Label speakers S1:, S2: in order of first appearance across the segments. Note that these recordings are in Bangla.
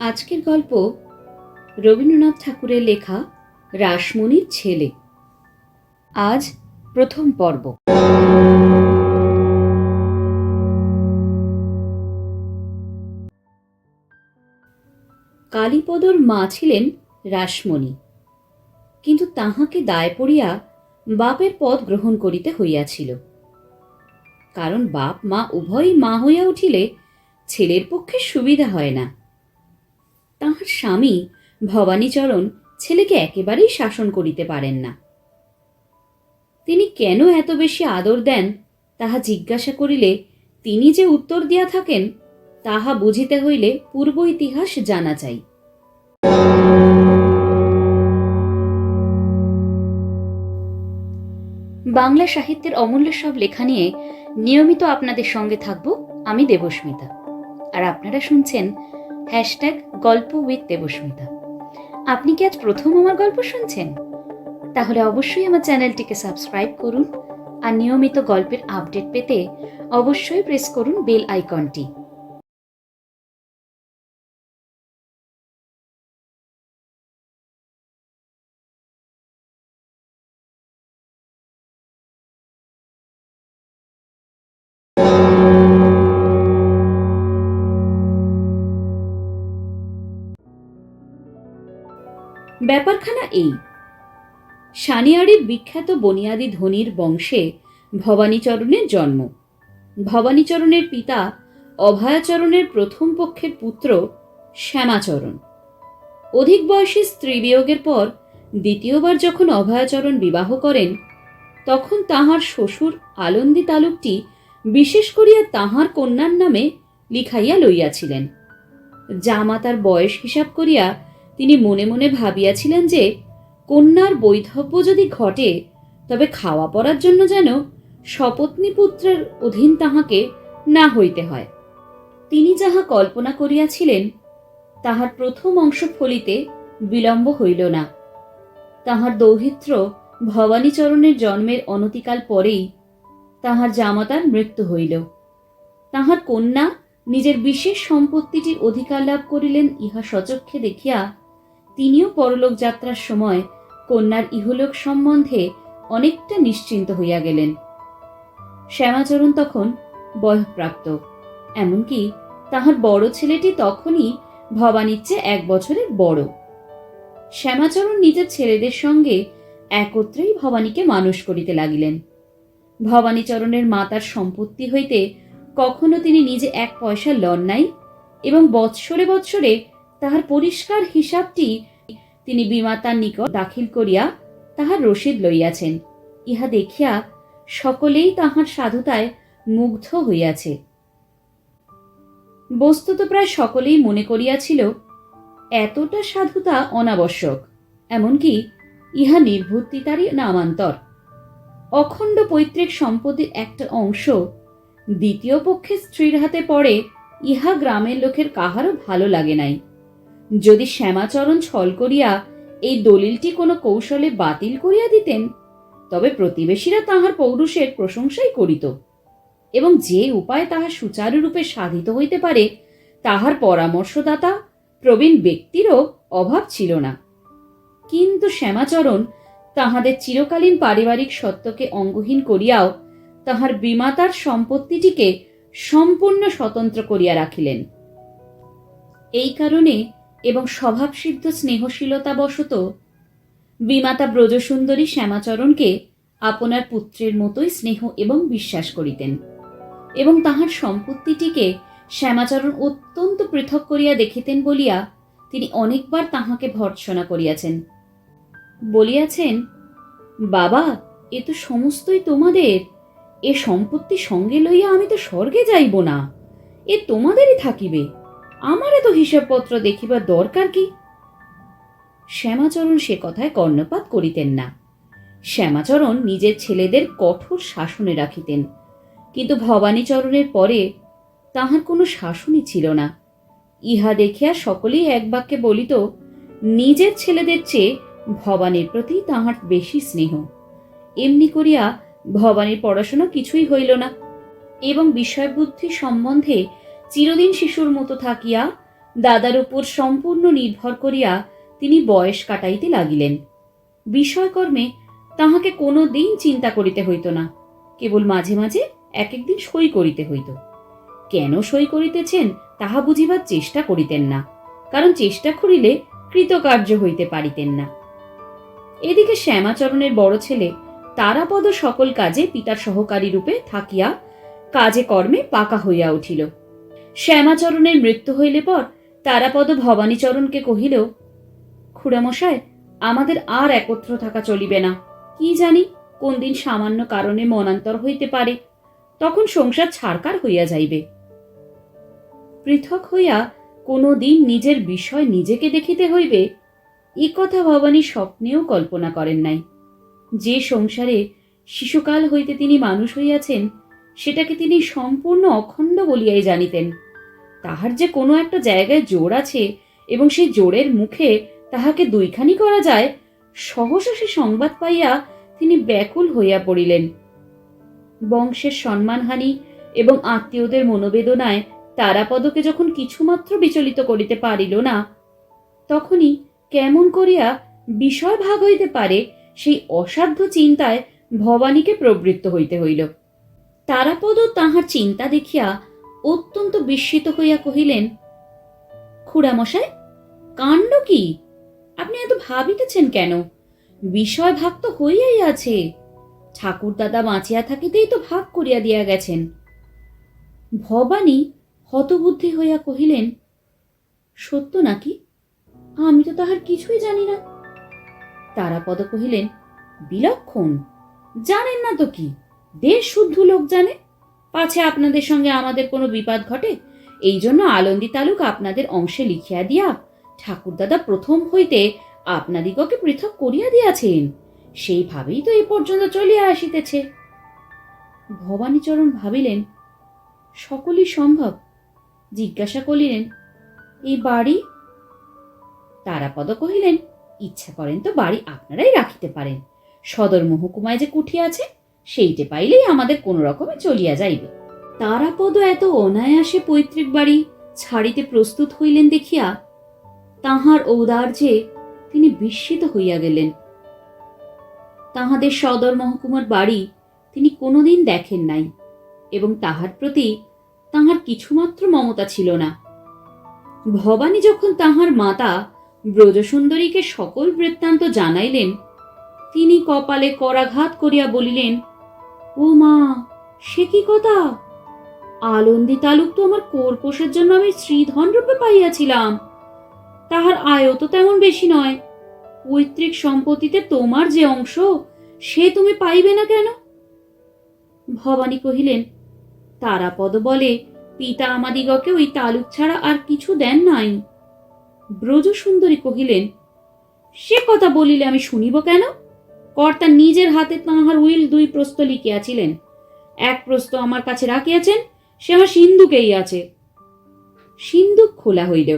S1: আজকের গল্প রবীন্দ্রনাথ ঠাকুরের লেখা রাসমণির ছেলে। আজ প্রথম পর্ব। কালীপদর মা ছিলেন রাসমণি, কিন্তু তাহাকে দায় পড়িয়া বাপের পদ গ্রহণ করিতে হইয়াছিল। কারণ বাপ মা উভয়ই মা হইয়া উঠিলে ছেলের পক্ষে সুবিধা হয় না। তাহার স্বামী ভবানীচরণ ছেলেকে একেবারেই শাসন করিতে পারেন না। তিনি কেন এত বেশি আদর দেন তাহা জিজ্ঞাসা করিলে তিনি যে উত্তর দিয়া থাকেন তাহা বুঝিতে হইলে পূর্ব ইতিহাস জানা চাই। বাংলা সাহিত্যের অমূল্য সব লেখা নিয়ে নিয়মিত আপনাদের সঙ্গে থাকব আমি দেবস্মিতা, আর আপনারা শুনছেন #গল্প উইথ দেবস্মিতা। আপনি কি আজ প্রথম আমার গল্প শুনছেন? তাহলে অবশ্যই আমার চ্যানেলটিকে সাবস্ক্রাইব করুন, আর নিয়মিত গল্পের আপডেট পেতে অবশ্যই প্রেস করুন বেল আইকনটি। ব্যাপারখানা এই, সানিয়াড়ির বিখ্যাত বনিয়াদি ধনির বংশে ভবানীচরণের জন্ম। ভবানীচরণের পিতা অভয়াচরণের প্রথম পক্ষের পুত্র শ্যামাচরণ। অধিক বয়সী স্ত্রী বিয়োগের পর দ্বিতীয়বার যখন অভয়াচরণ বিবাহ করেন, তখন তাহার শ্বশুর আলন্দি তালুকটি বিশেষ করিয়া তাহার কন্যার নামে লিখাইয়া লইয়াছিলেন। জামাতার বয়স হিসাব করিয়া তিনি মনে মনে ভাবিয়াছিলেন যে কন্যার বৈধব্য যদি ঘটে, তবে খাওয়া পড়ার জন্য যেন সপত্নী পুত্রের অধীন তাহাকে না হইতে হয়। তিনি যাহা কল্পনা করিয়াছিলেন তাহার প্রথম অংশ ফলিতে বিলম্ব হইল না। তাহার দৌহিত্র ভবানীচরণের জন্মের অনতিকাল পরেই তাহার জামাতার মৃত্যু হইল। তাহার কন্যা নিজের বিশেষ সম্পত্তিটির অধিকার লাভ করিলেন ইহা সচক্ষে দেখিয়া তিনিও পরলোক যাত্রার সময় কন্যার ইহলোক সম্বন্ধে অনেকটা নিশ্চিন্ত হইয়া গেলেন। শ্যামাচরণ তখন বয়ঃপ্রাপ্ত, এমনকি তাহার বড় ছেলেটি তখনই ভবানীর চেয়ে 1 বছরের বড়। শ্যামাচরণ নিজের ছেলেদের সঙ্গে একত্রেই ভবানীকে মানুষ করিতে লাগিলেন। ভবানীচরণের মাতার সম্পত্তি হইতে কখনো তিনি নিজে 1 পয়সা লন নাই, এবং বৎসরে বৎসরে তাহার পরিষ্কার হিসাবটি তিনি বিমাতার নিকট দাখিল করিয়া তাহার রসিদ লইয়াছেন। ইহা দেখিয়া সকলেই তাহার সাধুতায় মুগ্ধ হইয়াছে। বস্তুত প্রায় সকলেই মনে করিয়াছিল এতটা সাধুতা অনাবশ্যক, এমনকি ইহা নির্বুদ্ধিতারই নামান্তর। অখণ্ড পৈতৃক সম্পত্তির একটা অংশ দ্বিতীয় পক্ষের স্ত্রীর হাতে পড়ে, ইহা গ্রামের লোকের কাহারও ভালো লাগে নাই। যদি শ্যামাচরণ ছল করিয়া এই দলিলটি কোনো কৌশলে বাতিল করিয়া দিতেন, তবে প্রতিবেশীরা তাহার পৌরুষের প্রশংসাই করিত, এবং যে উপায় তাহা সুচারুরূপে সাধিত হইতে পারে তাহার পরামর্শদাতা প্রবীণ ব্যক্তিরও অভাব ছিল না। কিন্তু শ্যামাচরণ তাহাদের চিরকালীন পারিবারিক সত্যকে অঙ্গহীন করিয়াও তাহার বিমাতার সম্পত্তিটিকে সম্পূর্ণ স্বতন্ত্র করিয়া রাখিলেন। এই কারণে এবং স্বভাবসিদ্ধ স্নেহশীলতাবশত বিমাতা ব্রজসুন্দরী শ্যামাচরণকে আপনার পুত্রের মতোই স্নেহ এবং বিশ্বাস করিতেন, এবং তাহার সম্পত্তিটিকে শ্যামাচরণ অত্যন্ত পৃথক করিয়া দেখিতেন বলিয়া তিনি অনেকবার তাহাকে ভর্ৎসনা করিয়াছেন। বলিয়াছেন, বাবা, এ তো সমস্তই তোমাদের, এ সম্পত্তি সঙ্গে লইয়া আমি তো স্বর্গে যাইব না, এ তোমাদেরই থাকিবে, আমার এত হিসাবপত্র দেখিবার দরকার কি? শ্যামাচরণ সে কথায় কর্ণপাত করিতেন না। শ্যামাচরণ নিজের ছেলেদের কঠোর শাসনে রাখিতেন, কিন্তু ভবানীচরণের পরে তাহার কোনো শাসনই ছিল না। ইহা দেখিয়া সকলেই এক বাক্যে বলিত, নিজের ছেলেদের চেয়ে ভবানীর প্রতি তাহার বেশি স্নেহ। এমনি করিয়া ভবানীর পড়াশোনা কিছুই হইল না, এবং বিষয়বুদ্ধি সম্বন্ধে চিরদিন শিশুর মতো থাকিয়া দাদার উপর সম্পূর্ণ নির্ভর করিয়া তিনি বয়স কাটাইতে লাগিলেন। বিষয়কর্মে তাহাকে কোনো দিন চিন্তা করিতে হইত না, কেবল মাঝে মাঝে এক একদিন সই করিতে হইত। কেন সই করিতেছেন তাহা বুঝিবার চেষ্টা করিতেন না, কারণ চেষ্টা করিলে কৃতকার্য হইতে পারিতেন না। এদিকে শ্যামাচরণের বড় ছেলে তারাপদ সকল কাজে পিতার সহকারী রূপে থাকিয়া কাজে কর্মে পাকা হইয়া উঠিল। শ্যামাচরণের মৃত্যু হইলে পর তারাপদ ভবানীচরণকে কহিল, খুড়ামশাই, আমাদের আর একত্র থাকা চলিবে না। কি জানি কোন দিন সামান্য কারণে মনান্তর হইতে পারে, তখন সংসার ছাড়কার হইয়া যাইবে। পৃথক হইয়া কোনো দিন নিজের বিষয় নিজেকে দেখিতে হইবে, এ কথা ভবানী স্বপ্নেও কল্পনা করেন নাই। যে সংসারে শিশুকাল হইতে তিনি মানুষ হইয়াছেন, সেটাকে তিনি সম্পূর্ণ অখণ্ড বলিয়াই জানিতেন। তাহার যে কোনো একটা জায়গায় জোর আছে এবং সেই জোরের মুখে তাহাকে দুইখানি করা যায়, সহসা সে সংবাদ পাইয়া তিনি ব্যাকুল হইয়া পড়িলেন। বংশের সম্মানহানি এবং আত্মীয়দের মনোবেদনায় তারাপদকে যখন কিছুমাত্র বিচলিত করিতে পারিল না, তখনই কেমন করিয়া বিষয় ভাগ হইতে পারে সেই অসাধ্য চিন্তায় ভবানীকে প্রবৃত্ত হইতে হইল। তারাপদ তাহার চিন্তা দেখিয়া অত্যন্ত বিস্মিত হইয়া কহিলেন, খুড়ামশাই, কাণ্ড কি? আপনি এত ভাবিতেছেন কেন? বিষয় ভাগ তো হইয়াই আছে। ঠাকুরদাদা বাঁচিয়া থাকিতেই তো ভাগ করিয়া দিয়া গেছেন। ভবানী হতবুদ্ধি হইয়া কহিলেন, সত্য নাকি? আমি তো তাহার কিছুই জানি না। তারাপদ কহিলেন, বিলক্ষণ! জানেন না তো কি, দেশ শুদ্ধ লোক জানে। পাছে আপনাদের সঙ্গে আমাদের কোনো বিপদ ঘটে, এই জন্য আলন্দি তালুক আপনাদের অংশে লিখিয়া দিয়া ঠাকুরদাদা প্রথম হইতে আপনাদিগকে পৃথক করিয়া দিয়াছেন। সেইভাবেই তো এ পর্যন্ত চলিয়া আসিতেছে। ভবানীচরণ ভাবিলেন, সকলই সম্ভব। জিজ্ঞাসা করিলেন, এই বাড়ি? তারাপদ কহিলেন, ইচ্ছা করেন তো বাড়ি আপনারাই রাখিতে পারেন। সদর মহকুমায় যে কুঠি আছে, সেইটে পাইলেই আমাদের কোনো রকমে চলিয়া যাইবে। তারাপদ এত অনায়াসে পৈতৃক বাড়ি ছাড়িতে প্রস্তুত হইলেন দেখিয়া তাহার ঔদার্যে তিনি বিস্মিত হইয়া গেলেন। তাহাদের সদর মহকুমার বাড়ি তিনি কোনোদিন দেখেন নাই এবং তাহার প্রতি তাহার কিছুমাত্র মমতা ছিল না। ভবানী যখন তাহার মাতা ব্রজসুন্দরীকে সকল বৃত্তান্ত জানাইলেন, তিনি কপালে করাঘাত করিয়া বলিলেন, ও মা, সে কি কথা! আলন্দি তালুক তো আমার কোরপোষের জন্য আমি শ্রীধন রূপে পাইয়াছিলাম। তাহার আয়ও তো তেমন বেশি নয়। পৈতৃক সম্পত্তিতে তোমার যে অংশ, সে তুমি পাইবে না কেন? ভবানী কহিলেন, তারাপদ বলে পিতা আমাদিগকে ওই তালুক ছাড়া আর কিছু দেন নাই। ব্রজসুন্দরী কহিলেন, সে কথা বলিলে আমি শুনিব কেন? কর্তা নিজের হাতে তাহার উইল 2 প্রস্ত লিখিয়াছিলেন। 1 প্রস্ত আমার কাছে রাখিয়াছেন, সে আমার সিন্ধুকেই আছে। সিন্ধুক খোলা হইল,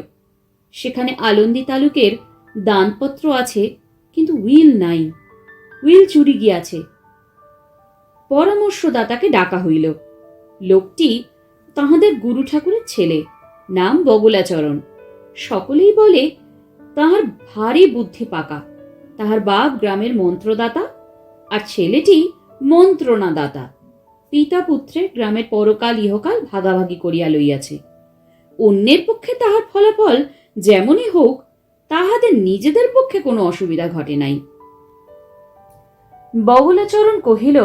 S1: সেখানে আলন্দি তালুকের দানপত্র আছে, কিন্তু উইল নাই। উইল চুরি গিয়াছে। পরামর্শদাতাকে ডাকা হইল। লোকটি তাহাদের গুরু ঠাকুরের ছেলে, নাম বগলাচরণ। সকলেই বলে তাহার ভারী বুদ্ধি পাকা। তাহার বাপ গ্রামের মন্ত্রদাতা, আর ছেলেটি মন্ত্রণাদাতা। পিতা পুত্রে গ্রামের পরকাল ইহকাল ভাগাভাগি করিয়া লইয়াছে। অন্যের পক্ষে তাহার ফলাফল যেমনই হোক, তাহাদের নিজেদের পক্ষে কোনো অসুবিধা ঘটে নাই। বগলাচরণ কহিল,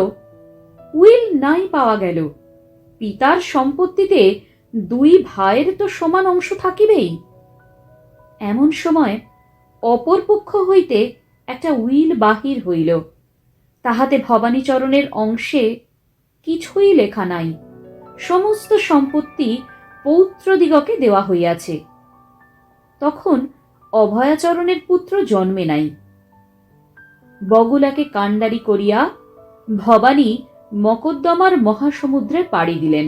S1: উইল নাই পাওয়া গেল, পিতার সম্পত্তিতে 2 ভাইয়ের তো সমান অংশ থাকিবেই। এমন সময় অপর পক্ষ হইতে একটা উইল বাহির হইল। তাহাতে ভবানীচরণের অংশে কিছুই লেখা নাই। সমস্ত সম্পত্তি পৌত্রদিগকে দেওয়া হইয়াছে। তখন অভয়াচরণের পুত্র জন্মে নাই। বগুলাকে কাণ্ডারি করিয়া ভবানী মকদ্দমার মহাসমুদ্রে পাড়ি দিলেন।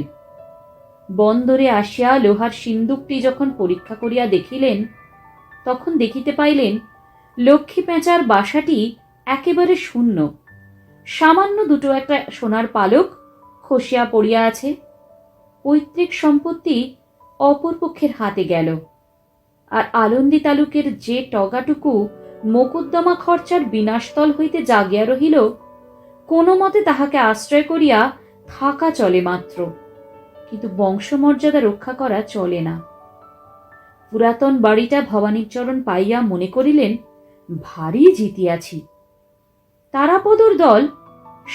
S1: বন্দরে আসিয়া লোহার সিন্দুকটি যখন পরীক্ষা করিয়া দেখিলেন, তখন দেখিতে পাইলেন লক্ষ্মী পেঁচার বাসাটি একেবারে শূন্য। সামান্য 2 একটা সোনার পালক খসিয়া পড়িয়া আছে। পৈতৃক সম্পত্তি অপর পক্ষের হাতে গেল। আর আলন্দি তালুকের যে টগাটুকু মোকদ্দমা খরচার বিনাশতল হইতে জাগিয়া রহিল, কোনো মতে তাহাকে আশ্রয় করিয়া থাকা চলে মাত্র, কিন্তু বংশমর্যাদা রক্ষা করা চলে না। পুরাতন বাড়িটা ভবানীচরণ পাইয়া মনে করিলেন, ভারী জিতিয়াছি। তারাপদর দল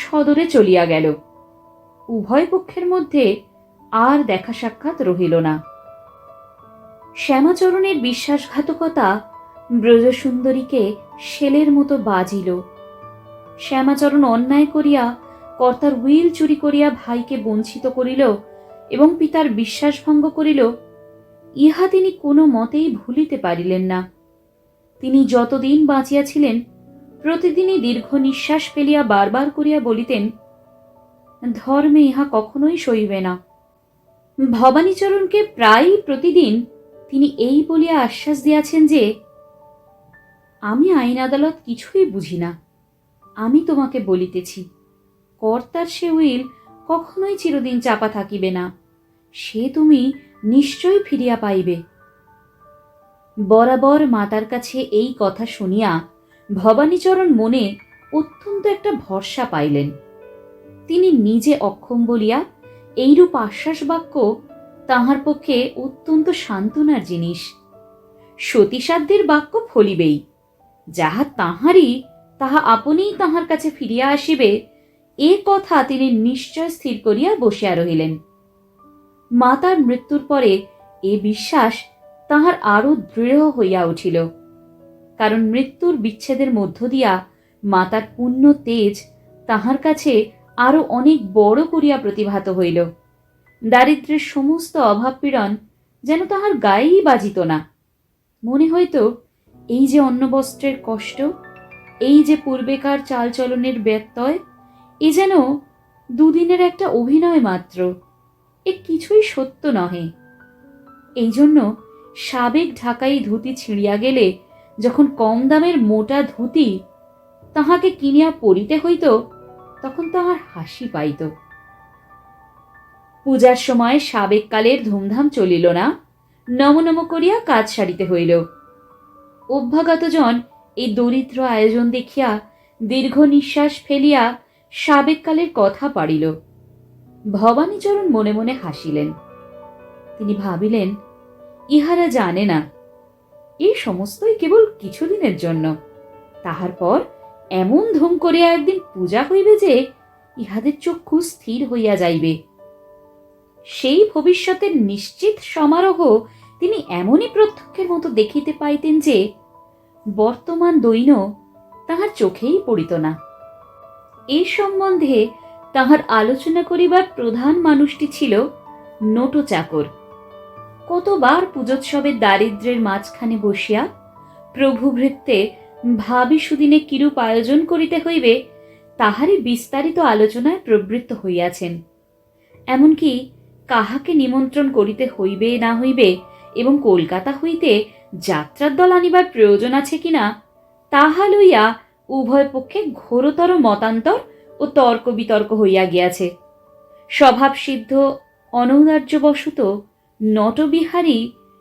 S1: সদরে চলিয়া গেল। উভয় পক্ষের মধ্যে আর দেখা সাক্ষাৎ রহিল না। শ্যামাচরণের বিশ্বাসঘাতকতা ব্রজসুন্দরীকে শেলের মতো বাজিল। শ্যামাচরণ অন্যায় করিয়া কর্তার উইল চুরি করিয়া ভাইকে বঞ্চিত করিল এবং পিতার বিশ্বাসভঙ্গ করিল, ইহা তিনি কোনো মতেই ভুলিতে পারিলেন না। তিনি যতদিন বাঁচিয়াছিলেন প্রতিদিনই দীর্ঘ নিঃশ্বাস ফেলিয়া বারবার করিয়া বলিতেন, ধর্মে ইহা কখনোই সইবে না। ভবানীচরণকে প্রায় প্রতিদিন তিনি এই বলিয়া আশ্বাস দিয়াছেন যে, আমি আইন আদালত কিছুই বুঝি না, আমি তোমাকে বলিতেছি, কর্তার সে উইল কখনোই চিরদিন চাপা থাকিবে না, সে তুমি নিশ্চয়ই ফিরিয়া পাইবে। বরাবর মাতার কাছে এই কথা শুনিয়া ভবানীচরণ মনে অত্যন্ত একটা ভরসা পাইলেন। তিনি নিজে অক্ষম বলিয়া এইরূপ আশ্বাস বাক্য তাহার পক্ষে অত্যন্ত সান্ত্বনার জিনিস। সতীসাধ্যের বাক্য ফলিবেই, যাহা তাহারই তাহা আপনিই তাহার কাছে ফিরিয়া আসিবে, এ কথা তিনি নিশ্চয় স্থির করিয়া বসিয়া রহিলেন। মাতার মৃত্যুর পরে এ বিশ্বাস তাহার আরো দৃঢ় হইয়া উঠিল, কারণ মৃত্যুর বিচ্ছেদের মধ্য দিয়া মাতার পুণ্য তেজ তাহার কাছে আরো অনেক বড় করিয়া প্রতিভাত হইল। দারিদ্র্যের সমস্ত অভাব পীড়ন যেন তাহার গায়েই বাজিত না। মনে হইত, এই যে অন্নবস্ত্রের কষ্ট, এই যে পূর্বেকার চালচলনের ব্যত্যয়, এ যেন দুদিনের একটা অভিনয় মাত্র, এ কিছুই সত্য নহে। এই জন্য সাবেক ঢাকাই ধুতি ছিঁড়িয়া গেলে যখন কম দামের মোটা ধুতি তাহাকে কিনিয়া পরিতে হইত, তখন তাহার হাসি পাইত। পূজার সময় সাবেক কালের ধুমধাম চলিল না, নম নম করিয়া কাজ সারিতে হইল। অভ্যাগতজন এই দরিদ্র আয়োজন দেখিয়া দীর্ঘ নিঃশ্বাস ফেলিয়া সাবেক কালের কথা পাড়িল। ভবানীচরণ মনে মনে হাসিলেন। তিনি ভাবিলেন, ইহারা জানে না, এই সমস্তই কেবল কিছুদিনের জন্য, তাহার পর এমন ধুম করিয়া একদিন পূজা হইবে যে ইহাদের চক্ষু স্থির হইয়া যাইবে। সেই ভবিষ্যতের নিশ্চিত সমারোহ তিনি এমনই প্রত্যক্ষের মতো দেখিতে পাইতেন যে বর্তমান দৈন তাহার চোখেই পড়িত না। এ সম্বন্ধে তাহার আলোচনা করিবার প্রধান মানুষটি ছিল নোটো চাকর। কতবার পূজোৎসবের দারিদ্র্যের মাঝখানে বসিয়া প্রভু ভৃত্যে ভাবি সুদিনে কিরূপ আয়োজন করিতে হইবে তাহারই বিস্তারিত আলোচনায় প্রবৃত্ত হইয়াছেন। এমনকি কাহাকে নিমন্ত্রণ করিতে হইবে না হইবে এবং কলকাতা হইতে যাত্রার দল আনিবার প্রয়োজন আছে কিনা তাহা লইয়া উভয় পক্ষে ঘোরতর মতান্তর ও তর্ক বিতর্ক হইয়া গিয়াছে। স্বভাবসিদ্ধ অনৌদার্যবশত নটবিহারী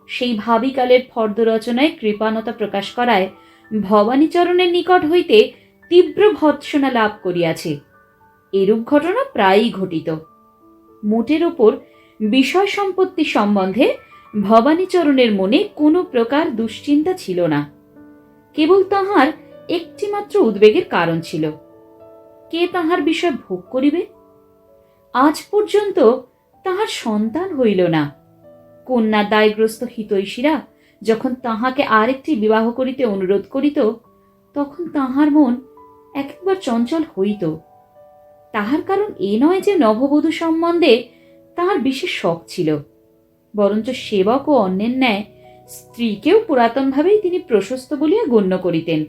S1: সেই ভাবিকালের ফর্দ রচনায় কৃপানতা প্রকাশ করায় ভবানীচরণের নিকট হইতে তীব্র ভৎসনা লাভ করিয়াছে। এরূপ ঘটনা প্রায়ই ঘটিত। মোটের ওপর বিষয় সম্পত্তি সম্বন্ধে ভবানীচরণের মনে কোনো প্রকার দুশ্চিন্তা ছিল না। কেবল তাহার একটিমাত্র উদ্বেগের কারণ ছিল, কে তাহার বিষয় ভোগ করিবে। আজ পর্যন্ত তাহার সন্তান হইল না। কন্যা দায়গ্রস্ত হিতৈষীরা যখন তাহাকে আরেকটি বিবাহ করিতে অনুরোধ করিত, তখন তাহার মন একবার চঞ্চল হইত। তাহার কারণ এ নয় যে নববধূ সম্বন্ধে তাহার বিশেষ শখ ছিল, বরঞ্চ সেবক ও অন্যের ন্যায় স্ত্রীকেও পুরাতনভাবেই তিনি প্রশস্ত বলিয়া গণ্য করিতেন।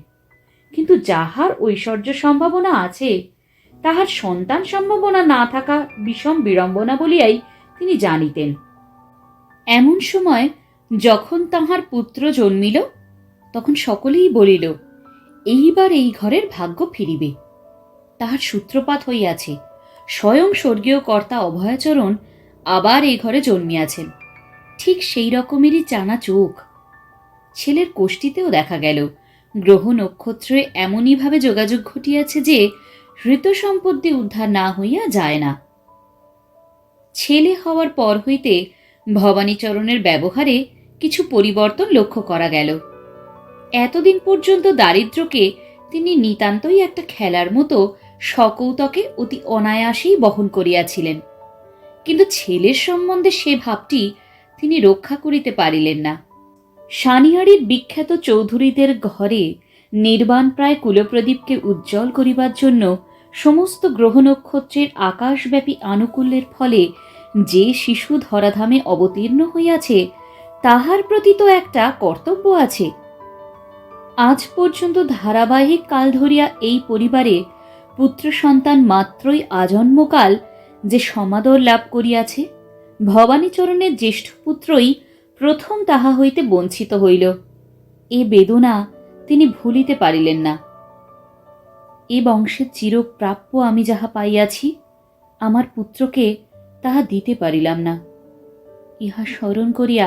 S1: কিন্তু যাহার ঐশ্বর্য সম্ভাবনা আছে, তাহার সন্তান সম্ভাবনা না থাকা বিষম বিড়ম্বনা বলিয়াই তিনি জানিতেন। এমন সময় যখন তাহার পুত্র জন্মিল, তখন সকলেই বলিল, এইবার এই ঘরের ভাগ্য ফিরিবে। তাহার সূত্রপাত হইয়াছে, স্বয়ং স্বর্গীয় কর্তা অভয়াচরণ আবার এই ঘরে জন্মিয়াছেন। ঠিক সেই রকমেরই চানা চোখ, ছেলের কোষ্ঠীতেও দেখা গেল গ্রহ নক্ষত্রে এমনইভাবে যোগাযোগ ঘটিয়াছে যে হৃত সম্পত্তি উদ্ধার না হইয়া যায় না। ছেলে হওয়ার পর হইতে ভবানীচরণের ব্যবহারে কিছু পরিবর্তন লক্ষ্য করা গেল। এতদিন পর্যন্ত দারিদ্র্যকে তিনি নিতান্তই একটা খেলার মতো সকৌতকে অতি অনায়াসেই বহন করিয়াছিলেন, কিন্তু ছেলের সম্বন্ধে সে ভাবটি তিনি রক্ষা করিতে পারিলেন না। সানিয়াড়ির বিখ্যাত চৌধুরীদের ঘরে নির্বাণ প্রায় কুলপ্রদীপকে উজ্জ্বল করিবার জন্য সমস্ত গ্রহ নক্ষত্রের আকাশব্যাপী আনুকূল্যের ফলে যে শিশু ধরাধামে অবতীর্ণ হইয়াছে তাহার প্রতি তো একটা কর্তব্য আছে। আজ পর্যন্ত ধারাবাহিক কাল ধরিয়া এই পরিবারে পুত্র সন্তান মাত্রই আজন্মকাল যে সমাদর লাভ করিয়াছে, ভবানীচরণের জ্যেষ্ঠ পুত্রই প্রথম তাহা হইতে বঞ্চিত হইল। এ বেদনা তিনি ভুলিতে পারিলেন না। এ বংশের চিরপ্রাপ্য আমি যাহা পাইয়াছি, আমার পুত্রকে তাহা দিতে পারিলাম না। ইহা স্মরণ করিয়া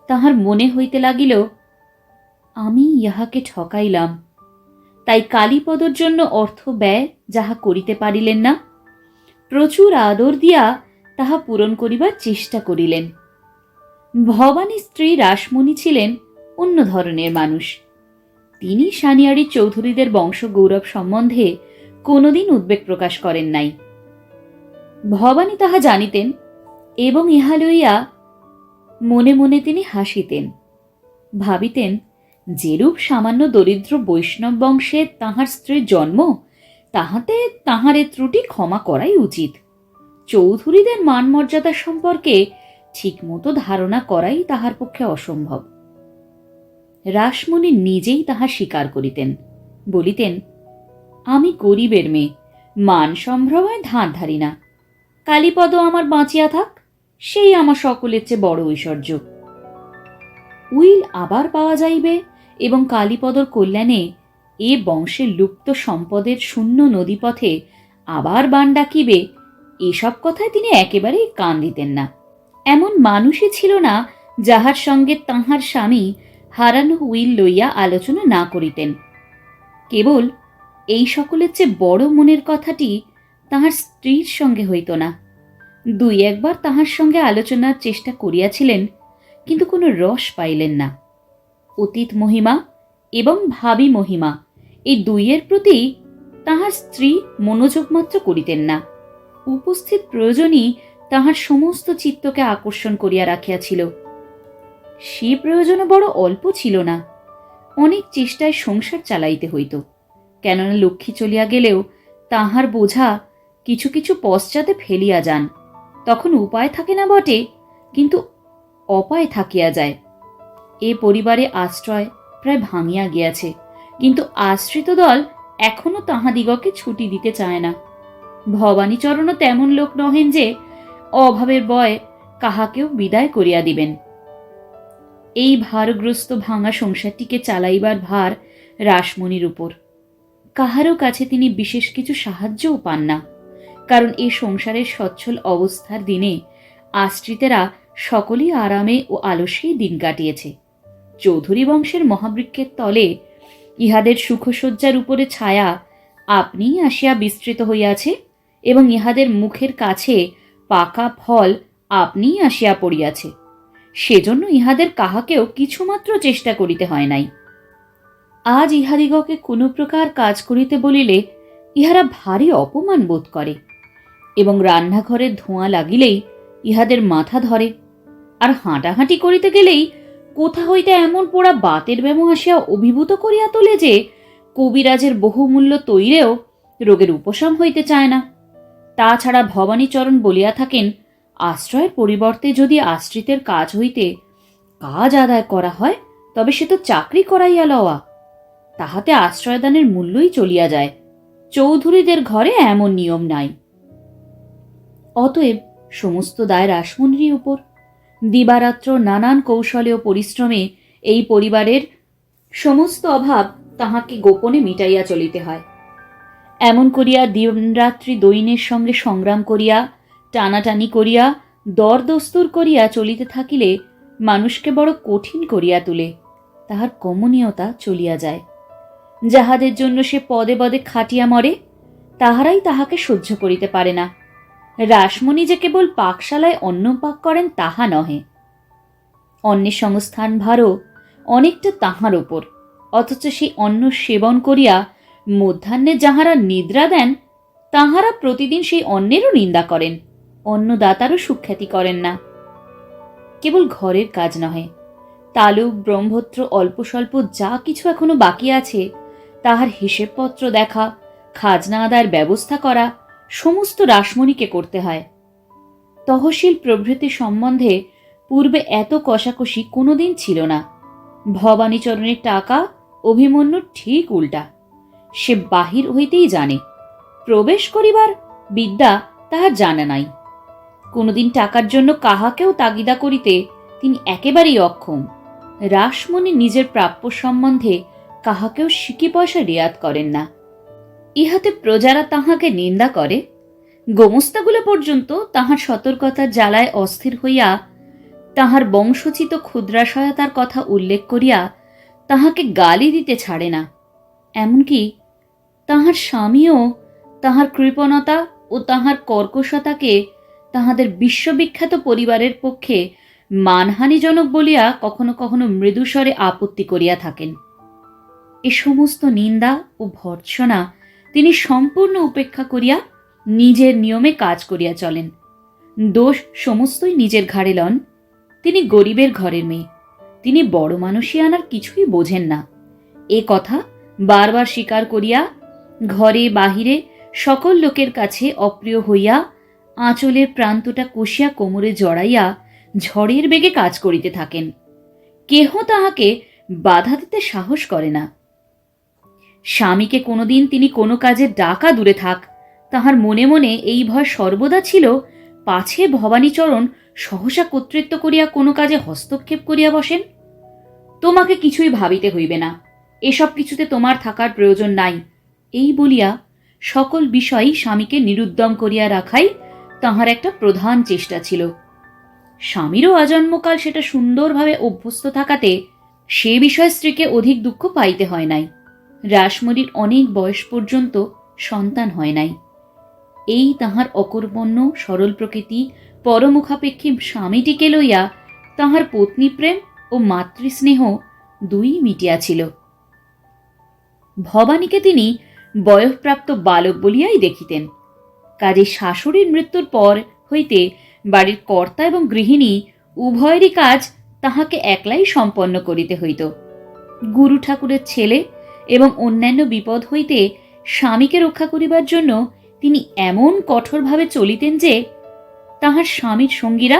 S1: তাহার মনে হইতে লাগিল, আমি ইহাকে ঠকাইলাম। তাই কালীপদর জন্য অর্থ ব্যয় যাহা করিতে পারিলেন না, প্রচুর আদর দিয়া তাহা পূরণ করিবার চেষ্টা করিলেন। ভবানী স্ত্রী রাসমণি ছিলেন অন্য ধরনের মানুষ। তিনি সানিয়াড়ি চৌধুরীদের বংশ গৌরব সম্বন্ধে কোনোদিন উদ্বেগ প্রকাশ করেন নাই। ভবানী তাহা জানিতেন এবং ইহা লইয়া মনে মনে তিনি হাসিতেন। ভাবিতেন, যেরূপ সামান্য দরিদ্র বৈষ্ণব বংশে তাহার স্ত্রীর জন্ম, তাহাতে তাহার এ ত্রুটি ক্ষমা করাই উচিত। চৌধুরীদের মান মর্যাদা সম্পর্কে ঠিকমতো ধারণা করাই তাহার পক্ষে অসম্ভব। রাসমণি নিজেই তাহা স্বীকার করিতেন, বলিতেন, আমি গরিবের মেয়ে, মান সম্ভ্রমায় ধার ধারি না। কালীপদ আমার বাঁচিয়া থাক, সেই আমার সকলের চেয়ে বড় ঐশ্বর্য। উইল আবার পাওয়া যাইবে এবং কালীপদর কল্যাণে এ বংশের লুপ্ত সম্পদের শূন্য নদীপথে আবার বান ডাকিবে, এসব কথায় তিনি একেবারেই কান দিতেন না। এমন মানুষই ছিল না যাহার সঙ্গে তাহার স্বামী হারানো উইল লইয়া আলোচনা না করিতেন। কেবল এই সকলের চেয়ে বড় মনের কথাটি তাহার স্ত্রীর সঙ্গে হইত না। দুই একবার তাহার সঙ্গে আলোচনার চেষ্টা করিয়াছিলেন, কিন্তু কোনো রস পাইলেন না। অতীত মহিমা এবং ভাবী মহিমা এই দুইয়ের প্রতি তাহার স্ত্রী মনোযোগ মাত্র করিতেন না। উপস্থিত প্রয়োজনই তাহার সমস্ত চিত্তকে আকর্ষণ করিয়া রাখিয়াছিল। সে প্রয়োজনও বড় অল্প ছিল না। অনেক চেষ্টায় সংসার চালাইতে হইত, কেননা লক্ষ্মী চলিয়া গেলেও তাহার বোঝা কিছু কিছু পশ্চাতে ফেলিয়া যান। তখন উপায় থাকে না বটে, কিন্তু অপায় থাকিয়া যায়। এ পরিবারে আশ্রয় প্রায় ভাঙিয়া গিয়াছে, কিন্তু আশ্রিত দল এখনো তাহাদিগকে ছুটি দিতে চায় না। ভবানীচরণও তেমন লোক নহেন যে অভাবের বয় কাহাকেও বিদায় করিয়া দিবেন। এই ভারগ্রস্ত ভাঙা সংসারটিকে চালাইবার ভার রাসমণির উপর। কাহারও কাছে তিনি বিশেষ কিছু সাহায্যও পান না, কারণ এই সংসারের সচ্ছল অবস্থার দিনে আশ্রিতেরা সকলেই আরামে ও আলস্যেই দিন কাটিয়েছে। চৌধুরী বংশের মহাবৃক্ষের তলে ইহাদের সুখসজ্জার উপরে ছায়া আপনিই আসিয়া বিস্তৃত হইয়াছে এবং ইহাদের মুখের কাছে পাকা ফল আপনিই আসিয়া পড়িয়াছে। সেজন্য ইহাদের কাহাকেও কিছুমাত্র চেষ্টা করিতে হয় নাই। আজ ইহাদিগকে কোনো প্রকার কাজ করিতে বলিলে ইহারা ভারী অপমান বোধ করে এবং রান্নাঘরের ধোঁয়া লাগিলেই ইহাদের মাথা ধরে, আর হাঁটাহাঁটি করিতে গেলেই কোথা হইতে এমন পোড়া বাতের ব্যামো আসিয়া অভিভূত করিয়া তোলে যে কবিরাজের বহুমূল্য তৈরেও রোগের উপশম হইতে চায় না। তাছাড়া ভবানীচরণ বলিয়া থাকেন, আশ্রয়ের পরিবর্তে যদি আশ্রিতের কাজ হইতে কাজ আদায় করা হয়, তবে সে তো চাকরি করাইয়া লওয়া, তাহাতে আশ্রয়দানের মূল্যই চলিয়া যায়। চৌধুরীদের ঘরে এমন নিয়ম নাই। অতএব সমস্ত দায় রাসমণির উপর। দিবারাত্র নানান কৌশলে ও পরিশ্রমে এই পরিবারের সমস্ত অভাব তাহাকে গোপনে মিটাইয়া চলিতে হয়। এমন করিয়া দিনরাত্রি দৈন্যের সঙ্গে সংগ্রাম করিয়া, টানাটানি করিয়া, দরদস্তুর করিয়া চলিতে থাকিলে মানুষকে বড় কঠিন করিয়া তোলে। তাহার কমনীয়তা চলিয়া যায়। যাহাদের জন্য সে পদে পদে খাটিয়া মরে, তাহারাই তাহাকে সহ্য করিতে পারে না। রাসমণি যে কেবল পাকশালায় অন্ন পাক করেন তাহা নহে, অন্নের সংস্থান ভারও অনেকটা তাহার ওপর। অথচ সেই অন্ন সেবন করিয়া মধ্যাহ্নে যাহারা নিদ্রা দেন, তাহারা প্রতিদিন সেই অন্নেরও নিন্দা করেন, অন্নদাতারও সুখ্যাতি করেন না। কেবল ঘরের কাজ নহে, তালুক ব্রহ্মত্র অল্প স্বল্প যা কিছু এখনো বাকি আছে, তাহার হিসেবপত্র দেখা, খাজনা আদায়ের ব্যবস্থা করা সমস্ত রাসমণিকে করতে হয়। তহসিল প্রভৃতি সম্বন্ধে পূর্বে এত কষাকষি কোনোদিন ছিল না। ভবানীচরণের টাকা অভিমন্যুর ঠিক উল্টা, সে বাহির হইতেই জানে, প্রবেশ করিবার বিদ্যা তাহার জানা নাই। কোনোদিন টাকার জন্য কাহাকেও তাগিদা করিতে তিনি একেবারেই অক্ষম। রাসমণি নিজের প্রাপ্য সম্বন্ধে কাহাকেও সিকি পয়সা রেয়াত করেন না। ইহাতে প্রজারা তাহাকে নিন্দা করে, গোমস্তাগুলো পর্যন্ত তাহার সতর্কতার জ্বালায় অস্থির হইয়া তাহার বংশোচিত ক্ষুদ্রাশয়তার কথা উল্লেখ করিয়া তাহাকে গালি দিতে ছাড়ে না। এমনকি তাহার স্বামীও তাহার কৃপণতা ও তাহার কর্কশতাকে তাহাদের বিশ্ববিখ্যাত পরিবারের পক্ষে মানহানিজনক বলিয়া কখনো কখনো মৃদুস্বরে আপত্তি করিয়া থাকেন। এ সমস্ত নিন্দা ও ভর্ৎসনা তিনি সম্পূর্ণ উপেক্ষা করিয়া নিজের নিয়মে কাজ করিয়া চলেন। দোষ সমস্তই নিজের ঘাড়ে লন। তিনি গরিবের ঘরের মেয়ে, তিনি বড় মানুষিয়ানার কিছুই বোঝেন না, এ কথা বারবার স্বীকার করিয়া ঘরে বাহিরে সকল লোকের কাছে অপ্রিয় হইয়া আঁচলের প্রান্তটা কষিয়া কোমরে জড়াইয়া ঝড়ের বেগে কাজ করিতে থাকেন। কেহ তাহাকে বাধা দিতে সাহস করে না। স্বামীকে কোনোদিন তিনি কোনো কাজে ডাকা দূরে থাক, তাহার মনে মনে এই ভয় সর্বদা ছিল, পাছে ভবানীচরণ সহসা কর্তৃত্ব করিয়া কোনো কাজে হস্তক্ষেপ করিয়া বসেন। তোমাকে কিছুই ভাবিতে হইবে না, এসব কিছুতে তোমার থাকার প্রয়োজন নাই, এই বলিয়া সকল বিষয়ই স্বামীকে নিরুদ্যম করিয়া রাখাই তাহার একটা প্রধান চেষ্টা ছিল। স্বামীরও আজন্মকাল সেটা সুন্দরভাবে অভ্যস্ত থাকাতে সে বিষয়ে স্ত্রীকে অধিক দুঃখ পাইতে হয় নাই। রাসমণির অনেক বয়স পর্যন্ত সন্তান হয় নাই। এই তাহার অকর্মণ্য সরল প্রকৃতি পরমুখাপেক্ষী স্বামীটিকে লইয়া তাহার পত্নীপ্রেম ও মাতৃস্নেহ দুই মিটিয়াছিল। ভবানীকে তিনি বয়ঃপ্রাপ্ত বালক বলিয়াই দেখিতেন। কাজে শাশুড়ির মৃত্যুর পর হইতে বাড়ির কর্তা এবং গৃহিণী উভয়েরই কাজ তাহাকে একলাই সম্পন্ন করিতে হইত। গুরু ঠাকুরের ছেলে এবং অন্যান্য বিপদ হইতে স্বামীকে রক্ষা করিবার জন্য তিনি এমন কঠোরভাবে চলিতেন যে তাহার স্বামীর সঙ্গীরা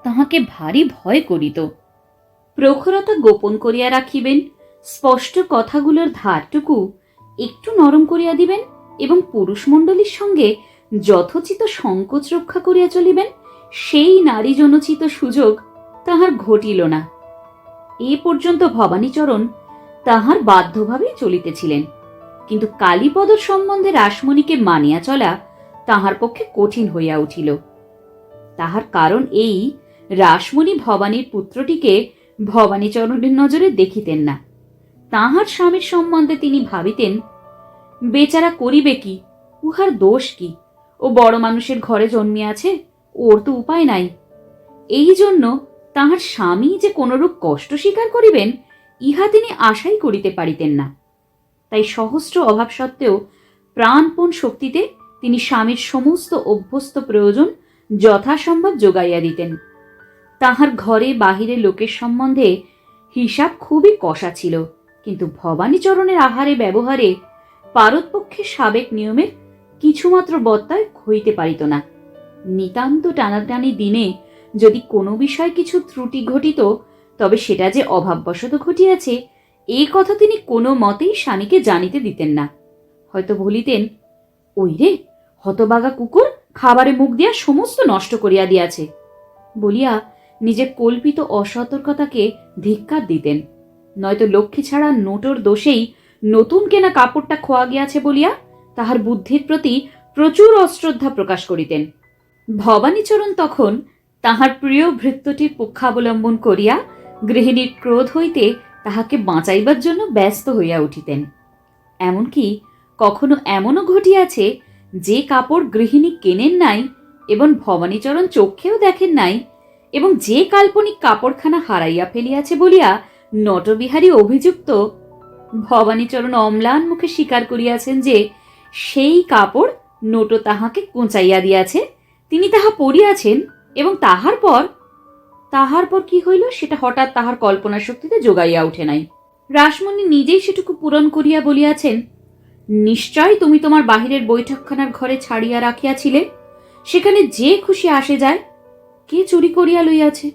S1: তাহাকে ভারী ভয় করিত। প্রখরতা গোপন করিয়া রাখিবেন, স্পষ্ট কথাগুলোর ধারটুকু একটু নরম করিয়া দিবেন এবং পুরুষমণ্ডলীর সঙ্গে যথোচিত সংকোচ রক্ষা করিয়া চলিবেন, সেই নারী জনচিত সুযোগ তাহার ঘটিল না। এ পর্যন্ত ভবানীচরণ তাহার বাধ্যভাবেই চলিতেছিলেন, কিন্তু কালীপদর সম্বন্ধে রাসমণিকে মানিয়া চলা তাহার পক্ষে কঠিন হইয়া উঠিল। তাহার কারণ এই, রাসমণি ভবানীর পুত্রটিকে ভবানীচরণের নজরে দেখিতেন না। তাহার স্বামীর সম্বন্ধে তিনি ভাবিতেন, বেচারা করিবে কি, উহার দোষ কি, ও বড় মানুষের ঘরে জন্মিয়াছে, ওর তো উপায় নাই। এই জন্য তাহার স্বামী যে কোনরূপ কষ্ট স্বীকার করিবেন ইহা তিনি আশাই করিতে পারিতেন না। তাই সহস্র অভাব সত্ত্বেও প্রাণপণ শক্তিতে তিনি স্বামীর সমস্ত অভ্যস্ত প্রয়োজন যথাসম্ভব যোগাইয়া দিতেন। তাহার ঘরে বাহিরে লোকের সম্বন্ধে হিসাব খুবই কষা ছিল, কিন্তু ভবানীচরণের আহারে ব্যবহারে পারতপক্ষে সাবেক নিয়মের কিছুমাত্র বত্তায় হইতে পারিত না। নিতান্ত টানাটানি দিনে যদি কোনো বিষয় কিছু ত্রুটি ঘটিত, তবে সেটা যে অভাববশত ঘটিয়াছে এই কথা তিনি কোনো মতেই স্বামীকে জানিতে দিতেন না। হয়তো বলিতেন, ওই রে হতবাগা কুকুর খাবারে মুখ দিয়া সমস্ত নষ্ট করিয়া দিয়াছে বলিয়া নিজের কল্পিত অসতর্কতাকে ধিক্কার দিতেন। নয়তো লক্ষ্মী ছাড়া নোটোর দোষেই নতুন কেনা কাপড়টা খোয়া গিয়াছে বলিয়া তাহার বুদ্ধির প্রতি প্রচুর অশ্রদ্ধা প্রকাশ করিতেন। ভবানীচরণ তখন তাহার প্রিয় ভৃত্যটির পক্ষাবলম্বন করিয়া গৃহিণীর ক্রোধ হইতে তাহাকে বাঁচাইবার জন্য ব্যস্ত হইয়া উঠিতেন। এমনকি কখনো এমনও ঘটিয়াছে যে কাপড় গৃহিণী কেনেন নাই এবং ভবানীচরণ চক্ষেও দেখেন নাই, এবং যে কাল্পনিক কাপড়খানা হারাইয়া ফেলিয়াছে বলিয়া নটবিহারী অভিযুক্ত, ভবানীচরণ অম্লান মুখে স্বীকার করিয়াছেন যে সেই কাপড় নোটো তাহাকে কোঁচাইয়া দিয়াছে, তিনি তাহা পরিয়াছেন, এবং তাহার পর কি হইল সেটা হঠাৎ তাহার কল্পনা শক্তিতে যোগাইয়া উঠে নাই। রাসমণি নিজেই সেটুকু পূরণ করিয়া বলিয়াছেন, নিশ্চয় তুমি তোমার বাহিরের বৈঠকখানার ঘরে ছাড়িয়া রাখিয়াছিলে, সেখানে যে খুশি আসে যায়, কে চুরি করিয়া লইয়াছে।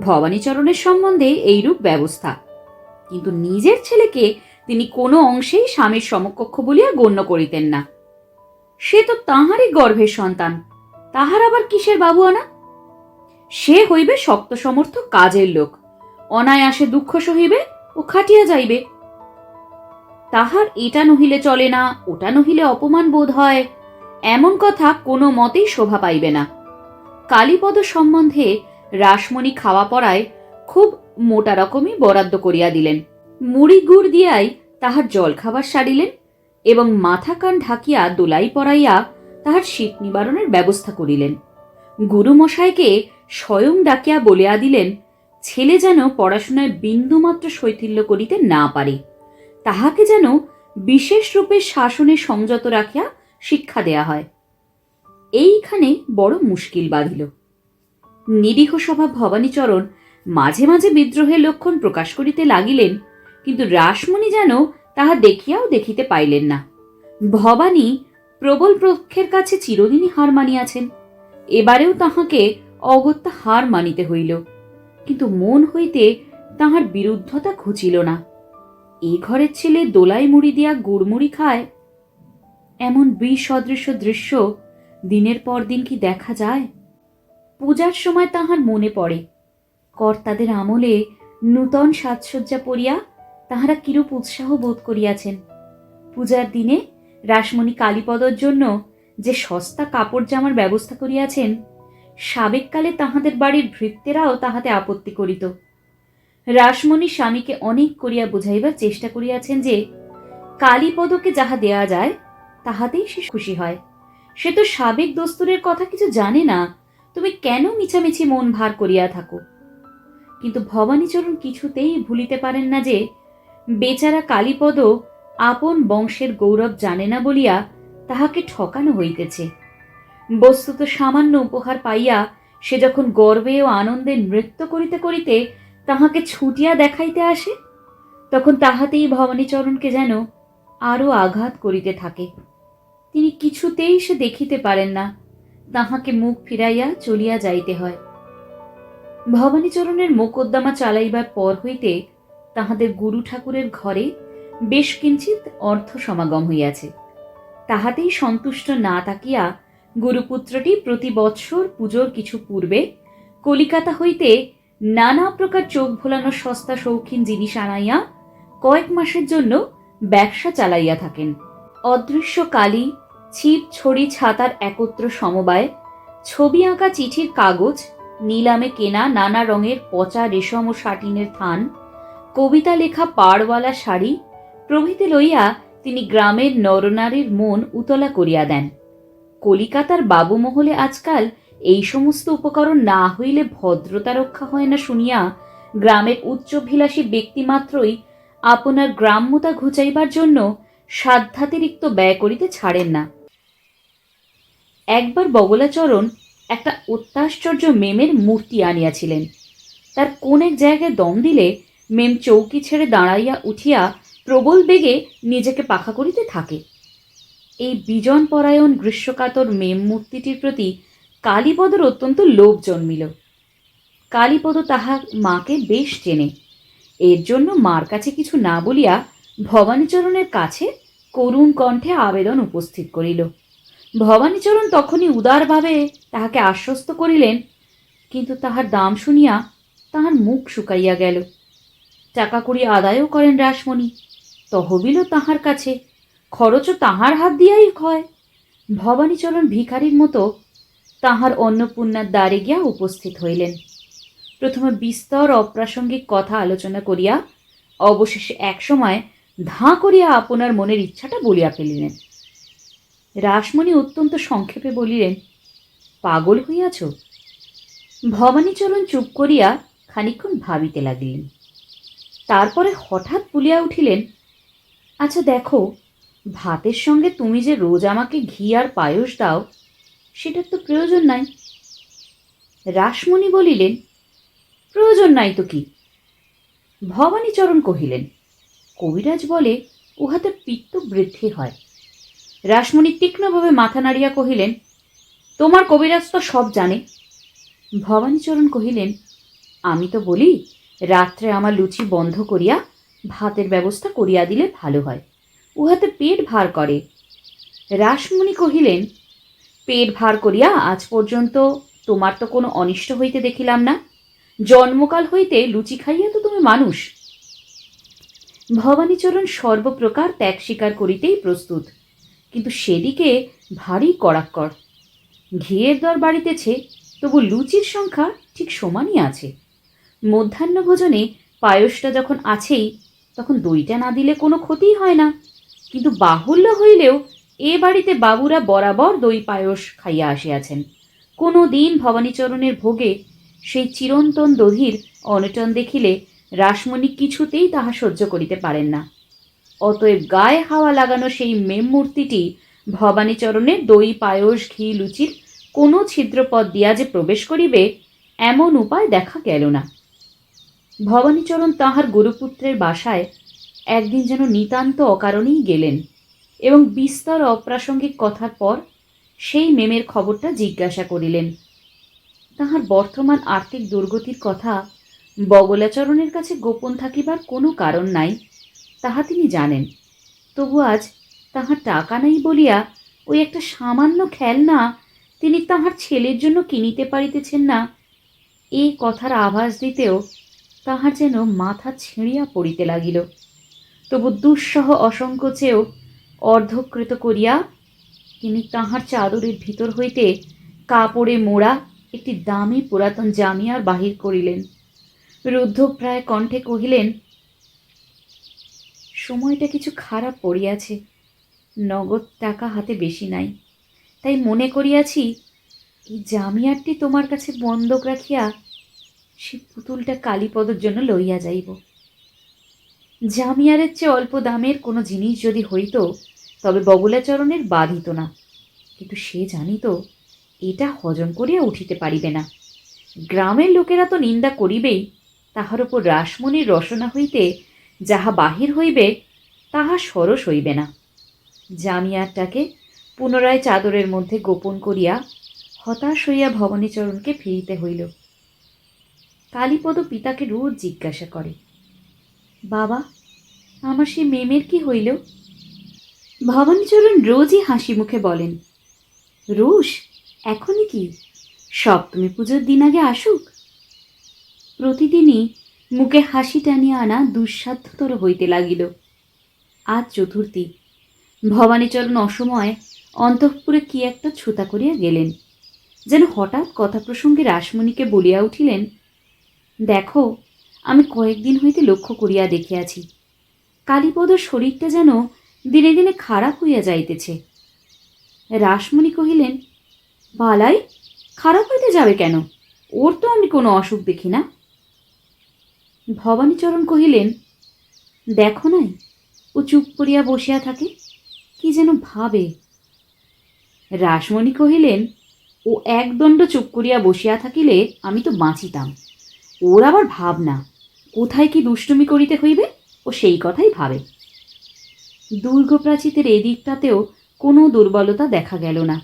S1: ভবানীচরণের সম্বন্ধে এইরূপ ব্যবস্থা, কিন্তু নিজের ছেলেকে তিনি কোনো অংশেই স্বামীর সমকক্ষ বলিয়া গণ্য করিতেন না। সে তো তাহারই গর্ভের সন্তান, তাহার আবার কিসের বাবু আনা? সে হইবে শক্ত সমর্থ কাজের লোক, অনায়াসে দুঃখ সহিবে ও খাটিয়া যাইবে। তাহার এটা নহিলে চলে না, ওটা নহিলে অপমান বোধ হয়, এমন কথা কোনো মতেই শোভা পাইবে না। কালীপদ সম্বন্ধে রাসমণি খাওয়া পড়ায় খুব মোটা রকমই বরাদ্দ করিয়া দিলেন। মুড়ি গুড় দিয়াই তাহার জল খাবার সারিলেন এবং মাথা কান ঢাকিয়া দোলাই পরাইয়া তাহার শীত নিবারণের ব্যবস্থা করিলেন। গুরুমশাইকে স্বয়ং ডাকিয়া বলিয়া দিলেন, ছেলে যেন পড়াশোনায় বিন্দুমাত্র শৈথিল্য করিতে না পারে, তাহাকে যেন বিশেষ রূপে শাসনে সংযত রাখিয়া শিক্ষা দেয়া হয়। এইখানে বড় মুশকিল বাঁধিল। নিরীহ স্বভাব ভবানীচরণ মাঝে মাঝে বিদ্রোহের লক্ষণ প্রকাশ করিতে লাগিলেন, কিন্তু রাসমণি যেন তাহা দেখিয়াও দেখিতে পাইলেন না। ভবানী প্রবল পক্ষের কাছে চিরদিনই হার মানিয়াছেন, এবারেও তাহাকে অগত্যা হার মানিতে হইল, কিন্তু মন হইতে তাহার বিরুদ্ধতা ঘুচিল না। এই ঘরের ছেলে দোলাই মুড়ি দিয়া গুড়মুড়ি খায়, এমন বিসদৃশ দৃশ্য দিনের পর দিন কি দেখা যায়? পূজার সময় তাহার মনে পড়ে কর্তাদের আমলে নূতন সাজসজ্জা পরিয়া তাহারা কিরূপ উৎসাহ বোধ করিয়াছেন। পূজার দিনে রাসমণি কালীপদর জন্য যে সস্তা কাপড় জামার ব্যবস্থা করিয়াছেন, সাবেককালে তাহাদের বাড়ির ভৃত্যেরাও তাহাতে আপত্তি করিত। রাসমণি স্বামীকে অনেক করিয়া বুঝাইবার চেষ্টা করিয়াছেন যে কালীপদকে যাহা দেয়া যায় তাহাতেই সে খুশি হয়। সে তো সাবেক দস্তুরের কথা কিছু জানে না, তুমি কেন মিছামিছি মন ভার করিয়া থাকো? কিন্তু ভবানীচরণ কিছুতেই ভুলিতে পারেন না যে বেচারা কালীপদ আপন বংশের গৌরব জানে না বলিয়া তাহাকে ঠকানো হইতেছে। বস্তুত সামান্য উপহার পাইয়া সে যখন গর্বে ও আনন্দে নৃত্য করিতে করিতে তাহাকে ছুটিয়া দেখাইতে আসে, তখন তাহাতেই ভবানীচরণকে যেন আরো আঘাত করিতে থাকে। তিনি কিছুতেই সে দেখিতে পারেন না, তাহাকে মুখ ফিরাইয়া চলিয়া যাইতে হয়। ভবানীচরণের মোকদ্দমা চালাইবার পর হইতে তাহাদের গুরু ঠাকুরের ঘরে বেশ কিঞ্চিৎ অর্থ সমাগম হইয়াছে। তাহাতেই সন্তুষ্ট না থাকিয়া গুরুপুত্রটি প্রতি বৎসর পুজোর কিছু পূর্বে কলিকাতা হইতে নানা প্রকার চোখ ভোলানো সস্তা শৌখিন জিনিস আনাইয়া কয়েক মাসের জন্য ব্যবসা চালাইয়া থাকেন। অদৃশ্য কালি, ছিপ ছড়ি ছাতার একত্র সমবায়, ছবি আঁকা চিঠির কাগজ, নিলামে কেনা নানা রঙের পচা রেশম ও সাটিনের থান, কবিতা লেখা পাড়ওয়ালা শাড়ি প্রভৃতি লইয়া তিনি গ্রামের নরনারীর মন উতলা করিয়া দেন। কলিকাতার বাবুমহলে আজকাল এই সমস্ত উপকরণ না হইলে ভদ্রতা রক্ষা হয় না শুনিয়া গ্রামের উচ্চভিলাষী ব্যক্তিমাত্রই আপনার গ্রাম্যতা ঘুচাইবার জন্য সাধ্যাতিরিক্ত ব্যয় করিতে ছাড়েন না। একবার বগলাচরণ একটা অত্যাশ্চর্য মেমের মূর্তি আনিয়াছিলেন। তার কোন এক জায়গায় দম দিলে মেম চৌকি ছেড়ে দাঁড়াইয়া উঠিয়া প্রবল বেগে নিজেকে পাখা করিতে থাকে। এই বিজন পরায়ণ গ্রীষ্মকাতর মেম মূর্তিটির প্রতি কালীপদর অত্যন্ত লোভ জন্মিল। কালীপদ তাহার মাকে বেশ চেনে, এর জন্য মার কাছে কিছু না বলিয়া ভবানীচরণের কাছে করুণ কণ্ঠে আবেদন উপস্থিত করিল। ভবানীচরণ তখনই উদারভাবে তাহাকে আশ্বস্ত করিলেন, কিন্তু তাহার দাম শুনিয়া তাহার মুখ শুকাইয়া গেল। টাকা কড়ি আদায়ও করেন রাসমণি, তহবিলও তাহার কাছে, খরচও তাহার হাত দিয়াই হয়। ভবানীচরণ ভিখারির মতো তাহার অন্নপূর্ণার দ্বারে গিয়া উপস্থিত হইলেন। প্রথমে বিস্তর অপ্রাসঙ্গিক কথা আলোচনা করিয়া অবশেষে একসময় ধাঁ করিয়া আপনার মনের ইচ্ছাটা বলিয়া ফেলিলেন। রাসমণি অত্যন্ত সংক্ষেপে বলিলেন, পাগল হইয়াছ? ভবানীচরণ চুপ করিয়া খানিকক্ষণ ভাবিতে লাগিলেন। তারপরে হঠাৎ বলিয়া উঠিলেন, আচ্ছা দেখো, ভাতের সঙ্গে তুমি যে রোজ আমাকে ঘি আর পায়স দাও, সেটার তো প্রয়োজন নাই। রাসমণি বলিলেন, প্রয়োজন নাই তো কি? ভবানীচরণ কহিলেন, কবিরাজ বলে উহাতে পিত্ত বৃদ্ধি হয়। রাসমণি তীক্ষ্ণভাবে মাথা নাড়িয়া কহিলেন, তোমার কবিরাজ তো সব জানে। ভবানীচরণ কহিলেন, আমি তো বলি রাত্রে আমার লুচি বন্ধ করিয়া ভাতের ব্যবস্থা করিয়া দিলে ভালো হয়, উহাতে পেট ভার করে। রাসমণি কহিলেন, পেট ভার করিয়া আজ পর্যন্ত তোমার তো কোনো অনিষ্ট হইতে দেখিলাম না। জন্মকাল হইতে লুচি খাইয়া তো তুমি মানুষ। ভবানীচরণ সর্বপ্রকার ত্যাগ স্বীকার করিতেই প্রস্তুত, কিন্তু সেদিকে ভারী কড়াক্কড়। ঘিয়ের দর বাড়িতেছে, তবু লুচির সংখ্যা ঠিক সমানই আছে। মধ্যাহ্ন ভোজনে পায়সটা যখন আছেই, তখন দইটা না দিলে কোনো ক্ষতিই হয় না। কিন্তু বাহুল্য হইলেও এ বাড়িতে বাবুরা বরাবর দই পায়স খাইয়া আসিয়াছেন। কোনো দিন ভবানীচরণের ভোগে সেই চিরন্তন দধির অনটন দেখিলে রাসমণি কিছুতেই তাহা সহ্য করিতে পারেন না। অতএব গায়ে হাওয়া লাগানো সেই মেম মূর্তিটি ভবানীচরণের দই পায়স ঘি লুচির কোনো ছিদ্রপথ দিয়া যে প্রবেশ করিবে, এমন উপায় দেখা গেল না। ভবানীচরণ তাঁহার গুরুপুত্রের বাসায় একদিন যেন নিতান্ত অকারণেই গেলেন এবং বিস্তর অপ্রাসঙ্গিক কথার পর সেই মেমের খবরটা জিজ্ঞাসা করিলেন। তাহার বর্তমান আর্থিক দুর্গতির কথা বগলাচরণের কাছে গোপন থাকিবার কোনো কারণ নাই, তাহা তিনি জানেন। তবু আজ তাহার টাকা নাই বলিয়া ওই একটা সামান্য খেলনা তিনি তাহার ছেলের জন্য কিনিতে পারিতেছেন না, এই কথার আভাস দিতেও তাহার যেন মাথা ছিঁড়িয়া পড়িতে লাগিল। তবু দুঃসহ অসংকোচেও অর্ধকৃত করিয়া তিনি তাহার চাদরের ভিতর হইতে কাপড়ে মোড়া একটি দামি পুরাতন জামিয়ার বাহির করিলেন। রুদ্ধপ্রায় কণ্ঠে কহিলেন, সময়টা কিছু খারাপ পড়িয়াছে, নগদ টাকা হাতে বেশি নাই, তাই মনে করিয়াছি এই জামিয়ারটি তোমার কাছে বন্ধক রাখিয়া সে পুতুলটা কালীপদর জন্য লইয়া যাইব। জামিয়ারের চেয়ে অল্প দামের কোনো জিনিস যদি হইত তবে বগলাচরণের বাধিত না, কিন্তু সে জানিত এটা হজম করিয়া উঠিতে পারিবে না। গ্রামের লোকেরা তো নিন্দা করিবেই, তাহার উপর রাসমণির রসনা হইতে যাহা বাহির হইবে তাহা সরস হইবে না। জামিয়ারটাকে পুনরায় চাদরের মধ্যে গোপন করিয়া হতাশ হইয়া ভবানীচরণকে ফিরিতে হইল। কালীপদ পিতাকে রোজ জিজ্ঞাসা করে, বাবা, আমার সেই মেমের কি হইল? ভবানীচরণ রোজই হাসি মুখে বলেন, রোষ এখনই কি, সপ্তমী পুজোর দিন আগে আসুক। প্রতিদিনই মুখে হাসি টানিয়া আনা দুঃসাধ্যতর হইতে লাগিল। আজ চতুর্থী। ভবানীচরণ অসময়ে অন্তঃপুরে কি একটা ছুতা করিয়া গেলেন। যেন হঠাৎ কথা প্রসঙ্গে রাসমণিকে বলিয়া উঠিলেন, দেখো, আমি কয়েকদিন হইতে লক্ষ্য করিয়া দেখিয়াছি, কালীপদর শরীরটা যেন দিনে দিনে খারাপ হইয়া যাইতেছে। রাসমণি কহিলেন, বালাই, খারাপ হইতে যাবে কেন? ওর তো আমি কোনো অসুখ দেখি না। ভবানীচরণ কহিলেন, দেখো নাই, ও চুপ করিয়া বসিয়া থাকে, কি যেন ভাবে। রাসমণি কহিলেন, ও একদণ্ড চুপ করিয়া বসিয়া থাকিলে আমি তো বাঁচিতাম। ওর আবার ভাবনা, কোথায় কি দুষ্টুমি করিতে হইবে, ও সেই কথাই ভাবে। দুর্গপ্রাচীরের এদিকটাতেও কোনো দুর্বলতা দেখা গেল না।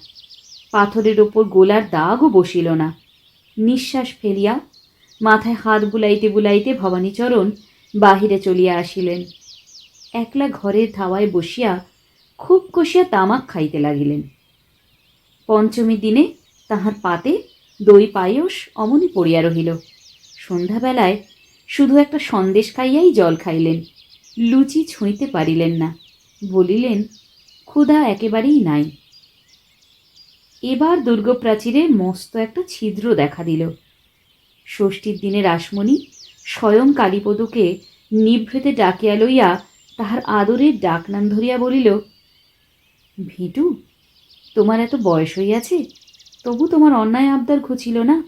S1: পাথরের ওপর গোলার দাগও বসিল না। নিঃশ্বাস ফেলিয়া মাথায় হাত বুলাইতে বুলাইতে ভবানীচরণ বাহিরে চলিয়া আসিলেন। একলা ঘরের ধাওয়ায় বসিয়া খুব কষিয়া তামাক খাইতে লাগিলেন। পঞ্চমী দিনে তাহার পাতে দই পায়স অমনি পড়িয়া রহিল। সন্ধ্যাবেলায় শুধু একটা সন্দেশ খাইয়াই জল খাইলেন, লুচি ছুঁইতে পারিলেন না। বলিলেন, ক্ষুধা একেবারেই নাই। এবার দুর্গপ্রাচীরে মস্ত একটা ছিদ্র দেখা দিল। ষষ্ঠীর দিনে রাসমণি স্বয়ং কালীপদকে নিভৃতে ডাকিয়া লইয়া তাহার আদরের ডাকনাম ধরিয়া বলিল, ভিটু, তোমার এত বয়স হইয়াছে, তবু তোমার অন্যায় আবদার ঘুচিল না।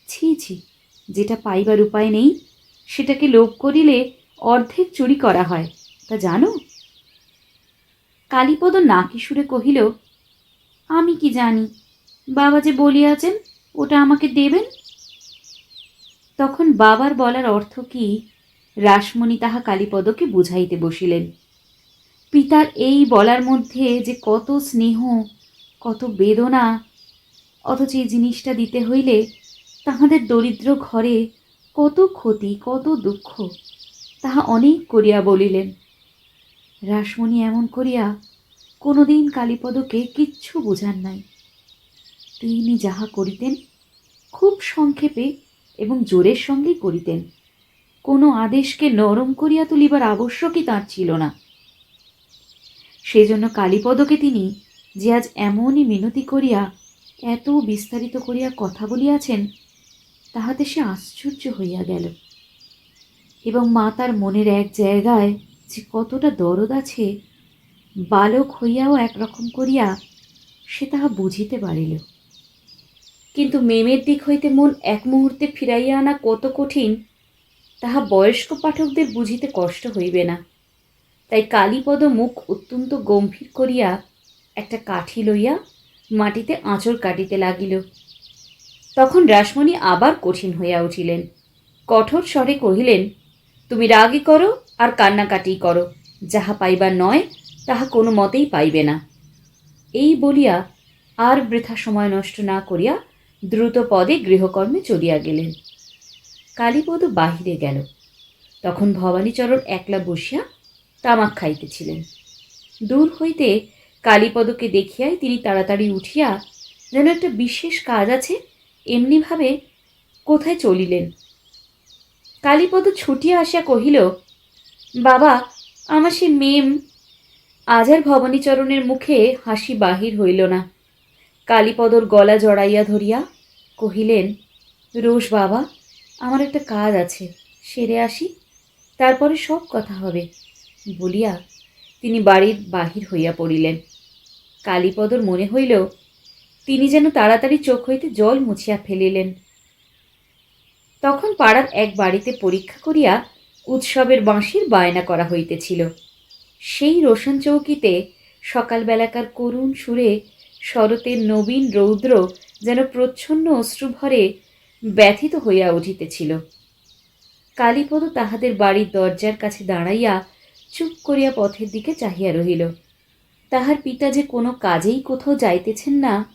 S1: ছি ছি, যেটা পাইবার উপায় নেই সেটাকে লোভ করিলে অর্ধেক চুরি করা হয়, তা জানো? কালীপদ নাকি সুরে কহিল, আমি কি জানি, বাবা যে বলিয়াছেন ওটা আমাকে দেবেন। তখন বাবার বলার অর্থ কি রাসমণি তাহা কালীপদকে বুঝাইতে বসিলেন। পিতার এই বলার মধ্যে যে কত স্নেহ, কত বেদনা, অথচ এই জিনিসটা দিতে হইলে তাহাদের দরিদ্র ঘরে কত ক্ষতি, কত দুঃখ, তাহা অনেক করিয়া বলিলেন। রাসমণি এমন করিয়া কোনোদিন কালীপদকে কিচ্ছু বুঝান নাই। তিনি যাহা করিতেন খুব সংক্ষেপে এবং জোরের সঙ্গেই করিতেন। কোনো আদেশকে নরম করিয়া তুলিবার আবশ্যকই তাঁর ছিল না। সেজন্য কালীপদকে তিনি যে আজ এমনই মিনতি করিয়া এত বিস্তারিত করিয়া কথা বলিয়াছেন, তাহাতে সে আশ্চর্য হইয়া গেল। এবং মা তার মনের এক জায়গায় যে কতটা দরদ আছে, বালক হইয়াও একরকম করিয়া সে তাহা বুঝিতে পারিল। কিন্তু মেমের দিক হইতে মন এক মুহূর্তে ফিরাইয়া আনা কত কঠিন, তাহা বয়স্ক পাঠকদের বুঝিতে কষ্ট হইবে না। তাই কালীপদ মুখ অত্যন্ত গম্ভীর করিয়া একটা কাঠি লইয়া মাটিতে আঁচড় কাটিতে লাগিল। তখন রাসমণি আবার কঠিন হইয়া উঠিলেন, কঠোর স্বরে কহিলেন, তুমি রাগই করো আর কান্নাকাটি করো, যাহা পাইবার নয় তাহা কোনো মতেই পাইবে না। এই বলিয়া আর বৃথা সময় নষ্ট না করিয়া দ্রুত পদে গৃহকর্মে চলিয়া গেলেন। কালীপদ বাহিরে গেল। তখন ভবানীচরণ একলা বসিয়া তামাক খাইতেছিলেন। দূর হইতে কালীপদকে দেখিয়াই তিনি তাড়াতাড়ি উঠিয়া যেন একটা বিশেষ কাজ আছে এমনিভাবে কোথায় চলিলেন। কালীপদ ছুটিয়া আসিয়া কহিল, বাবা, আমার সে মেম। আজ আর ভবানীচরণের মুখে হাসি বাহির হইল না। কালীপদর গলা জড়াইয়া ধরিয়া কহিলেন, রোজ বাবা, আমার একটা কাজ আছে, সেরে আসি, তারপরে সব কথা হবে বলিয়া তিনি বাড়ির বাহির হইয়া পড়িলেন। কালীপদর মনে হইল তিনি যেন তাড়াতাড়ি চোখ হইতে জল মুছিয়া ফেলিলেন। তখন পাড়ার এক বাড়িতে পরীক্ষা করিয়া উৎসবের বাঁশির বায়না করা হইতেছিল। সেই রোশন চৌকিতে সকালবেলাকার করুণ সুরে শরতের নবীন রৌদ্র যেন প্রচ্ছন্ন অশ্রুভরে ব্যথিত হইয়া উঠিতেছিল। কালীপদ তাহাদের বাড়ির দরজার কাছে দাঁড়াইয়া চুপ করিয়া পথের দিকে চাহিয়া রহিল। তাহার পিতা যে কোনো কাজেই কোথাও যাইতেছেন না,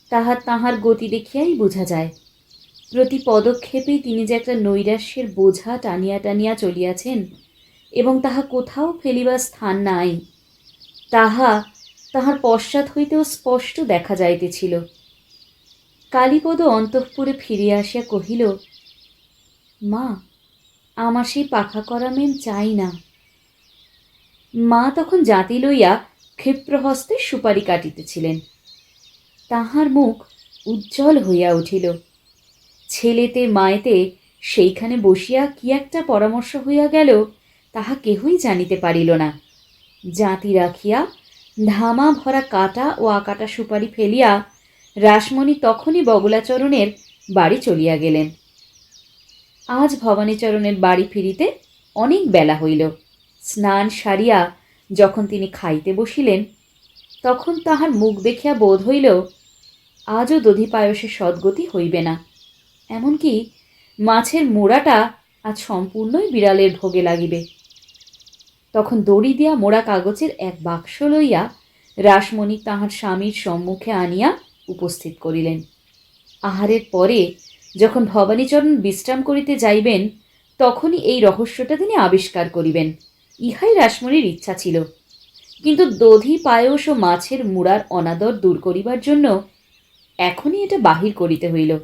S1: তাহা তাহার গতি দেখিয়াই বোঝা যায়। প্রতি পদক্ষেপেই তিনি যে একটা নৈরাশ্যের বোঝা টানিয়া টানিয়া চলিয়াছেন এবং তাহা কোথাও ফেলিবার স্থান নাই, তাহা তাহার পশ্চাৎ হইতেও স্পষ্ট দেখা যাইতেছিল। কালীপদ অন্তঃপুরে ফিরিয়া আসিয়া কহিল, মা, আমার সেই পাখা করা মেম চাই না। মা তখন জাঁতি লইয়া ক্ষিপ্রহস্তে সুপারি কাটিতেছিলেন। তাহার মুখ উজ্জ্বল হইয়া উঠিল। ছেলেতে মায়েতে সেইখানে বসিয়া কি একটা পরামর্শ হইয়া গেল তাহা কেহই জানিতে পারিল না। জাঁতি রাখিয়া ধামা ভরা কাটা ও আকাটা সুপারি ফেলিয়া রাসমণি তখনই বগলাচরণের বাড়ি চলিয়া গেলেন। আজ ভবানীচরণের বাড়ি ফিরিতে অনেক বেলা হইল। স্নান সারিয়া যখন তিনি খাইতে বসিলেন, তখন তাহার মুখ দেখিয়া বোধ হইল আজও দধি পায়সে সদ্গতি হইবে না। এমনকি মাছের মোড়াটা আজ সম্পূর্ণই বিড়ালের ভোগে লাগিবে। তখন দড়ি দিয়া মোড়া কাগজের এক বাক্স লইয়া রাসমণি তাহার স্বামীর সম্মুখে আনিয়া উপস্থিত করিলেন। আহারের পরে যখন ভবানীচরণ বিশ্রাম করিতে যাইবেন, তখনই এই রহস্যটা তিনি আবিষ্কার করিবেন, ইহাই রাসমণির ইচ্ছা ছিল। কিন্তু দধি পায়স ও মাছের মুড়ার অনাদর দূর করিবার জন্য এখনই এটা বাহির করিতে হইল।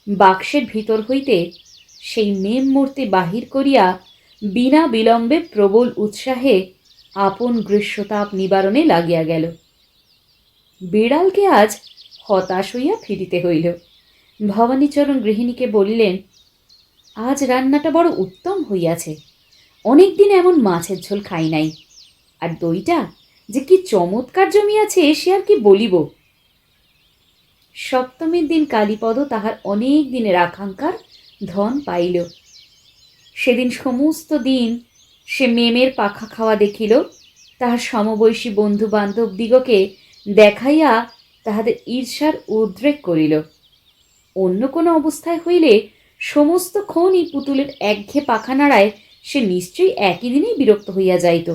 S1: বাক্সের ভিতর হইতে সেই মেম মূর্তি বাহির করিয়া বিনা বিলম্বে প্রবল উৎসাহে আপন গ্রীষ্মতাপ নিবারণে লাগিয়া গেল। বিড়ালকে আজ হতাশ হইয়া ফিরিতে হইল। ভবানীচরণ গৃহিণীকে বলিলেন, আজ রান্নাটা বড় উত্তম হইয়াছে, অনেক দিন এমন মাছের ঝোল খাই নাই, আর দইটা যে কি চমৎকার জমিয়াছে সে আর কি বলিব। সপ্তমীর দিন কালীপদ তাহার অনেক দিনের আকাঙ্ক্ষার ধন পাইল। সেদিন সমস্ত দিন সে মেমের পাখা খাওয়া দেখিল, তাহার সমবয়সী বন্ধু বান্ধব দিগকে দেখাইয়া তাহাদের ঈর্ষার উদ্রেক করিল। অন্য কোনো অবস্থায় হইলে সমস্তক্ষণই পুতুলের একঘেয়ে পাখা নাড়ায় সে নিশ্চয়ই একই দিনেই বিরক্ত হইয়া যাইত,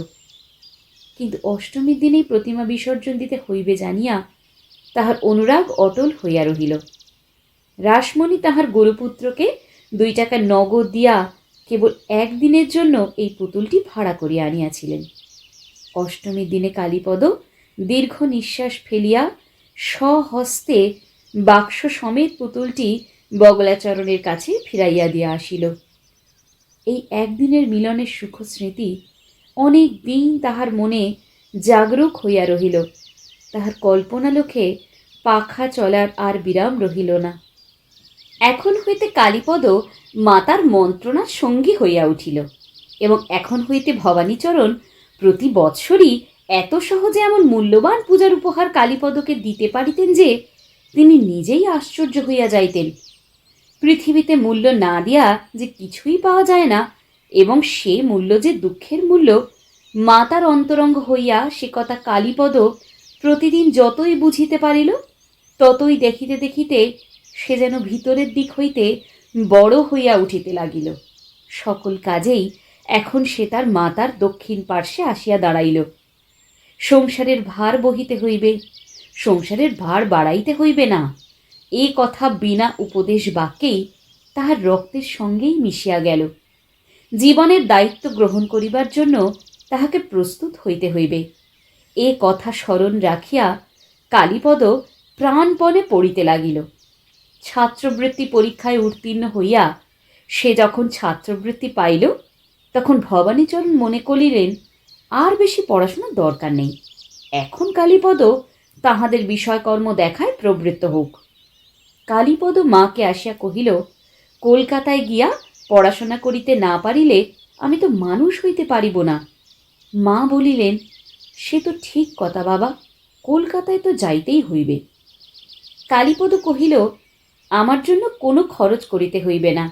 S1: কিন্তু অষ্টমীর দিনেই প্রতিমা বিসর্জন দিতে হইবে জানিয়া তাহার অনুরাগ অটল হইয়া রহিল। রাসমণি তাহার গুরুপুত্রকে 2 টাকা নগদ দিয়া কেবল একদিনের জন্য এই পুতুলটি ভাড়া করিয়া আনিয়াছিলেন। অষ্টমীর দিনে কালীপদ দীর্ঘ নিঃশ্বাস ফেলিয়া স্বহস্তে বাক্স সমেত পুতুলটি বগলাচরণের কাছে ফিরাইয়া দিয়া আসিল। এই একদিনের মিলনের সুখ স্মৃতি অনেক দিন তাহার মনে জাগরুক হইয়া রহিল। তাহার কল্পনালোকে পাখা চলার আর বিরাম রহিল না। এখন হইতে কালীপদ মাতার মন্ত্রণার সঙ্গী হইয়া উঠিল, এবং এখন হইতে ভবানীচরণ প্রতি বৎসরই এত সহজে এমন মূল্যবান পূজার উপহার কালীপদকে দিতে পারিতেন যে তিনি নিজেই আশ্চর্য হইয়া যাইতেন। পৃথিবীতে মূল্য না দিয়া যে কিছুই পাওয়া যায় না, এবং সে মূল্য যে দুঃখের মূল্য, মাতার অন্তরঙ্গ হইয়া সে কথা কালীপদ প্রতিদিন যতই বুঝিতে পারিল, ততই দেখিতে দেখিতে সে যেন ভিতরের দিক হইতে বড় হইয়া উঠিতে লাগিল। সকল কাজেই এখন সে তার মাতার দক্ষিণ পার্শ্বে আসিয়া দাঁড়াইল। সংসারের ভার বহিতে হইবে, সংসারের ভার বাড়াইতে হইবে না, এই কথা বিনা উপদেশ বাক্যেই তাহার রক্তের সঙ্গেই মিশিয়া গেল। জীবনের দায়িত্ব গ্রহণ করিবার জন্য তাহাকে প্রস্তুত হইতে হইবে, এ কথা স্মরণ রাখিয়া কালীপদ প্রাণপণে পড়িতে লাগিল। ছাত্রবৃত্তি পরীক্ষায় উত্তীর্ণ হইয়া সে যখন ছাত্রবৃত্তি পাইল, তখন ভবানীচরণ মনে করিলেন আর বেশি পড়াশোনার দরকার নেই, এখন কালীপদ তাহাদের বিষয়কর্ম দেখায় প্রবৃত্ত হোক। কালীপদ মাকে আসিয়া কহিল, কলকাতায় গিয়া পড়াশোনা করিতে না পারিলে আমি তো মানুষ হইতে পারিব না। মা বলিলেন, সে তো ঠিক কথা বাবা, কলকাতায় তো যাইতেই হইবে। কালীপদ কহিল, আমার জন্য কোনো খরচ করিতে হইবে না,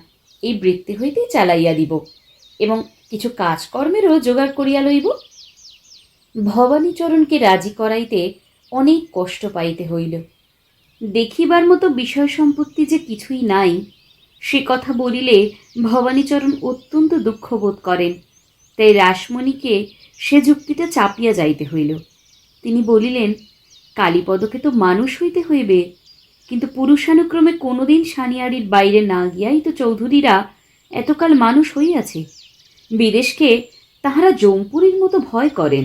S1: এই বৃত্তি হইতেই চালাইয়া দিব, এবং কিছু কাজকর্মেরও জোগাড় করিয়া লইব। ভবানীচরণকে রাজি করাইতে অনেক কষ্ট পাইতে হইল। দেখিবার মতো বিষয় সম্পত্তি যে কিছুই নাই, সে কথা বলিলে ভবানীচরণ অত্যন্ত দুঃখ বোধ করেন। তাই রাসমণিকে সে যুক্তিটা চাপিয়া যাইতে হইল। তিনি বলিলেন, কালীপদকে তো মানুষ হইতে হইবে, কিন্তু পুরুষানুক্রমে কোনোদিন সানিয়াড়ির বাইরে না গিয়াই তো চৌধুরীরা এতকাল মানুষ হইয়াছে। বিদেশকে তাহারা জমপুরীর মতো ভয় করেন।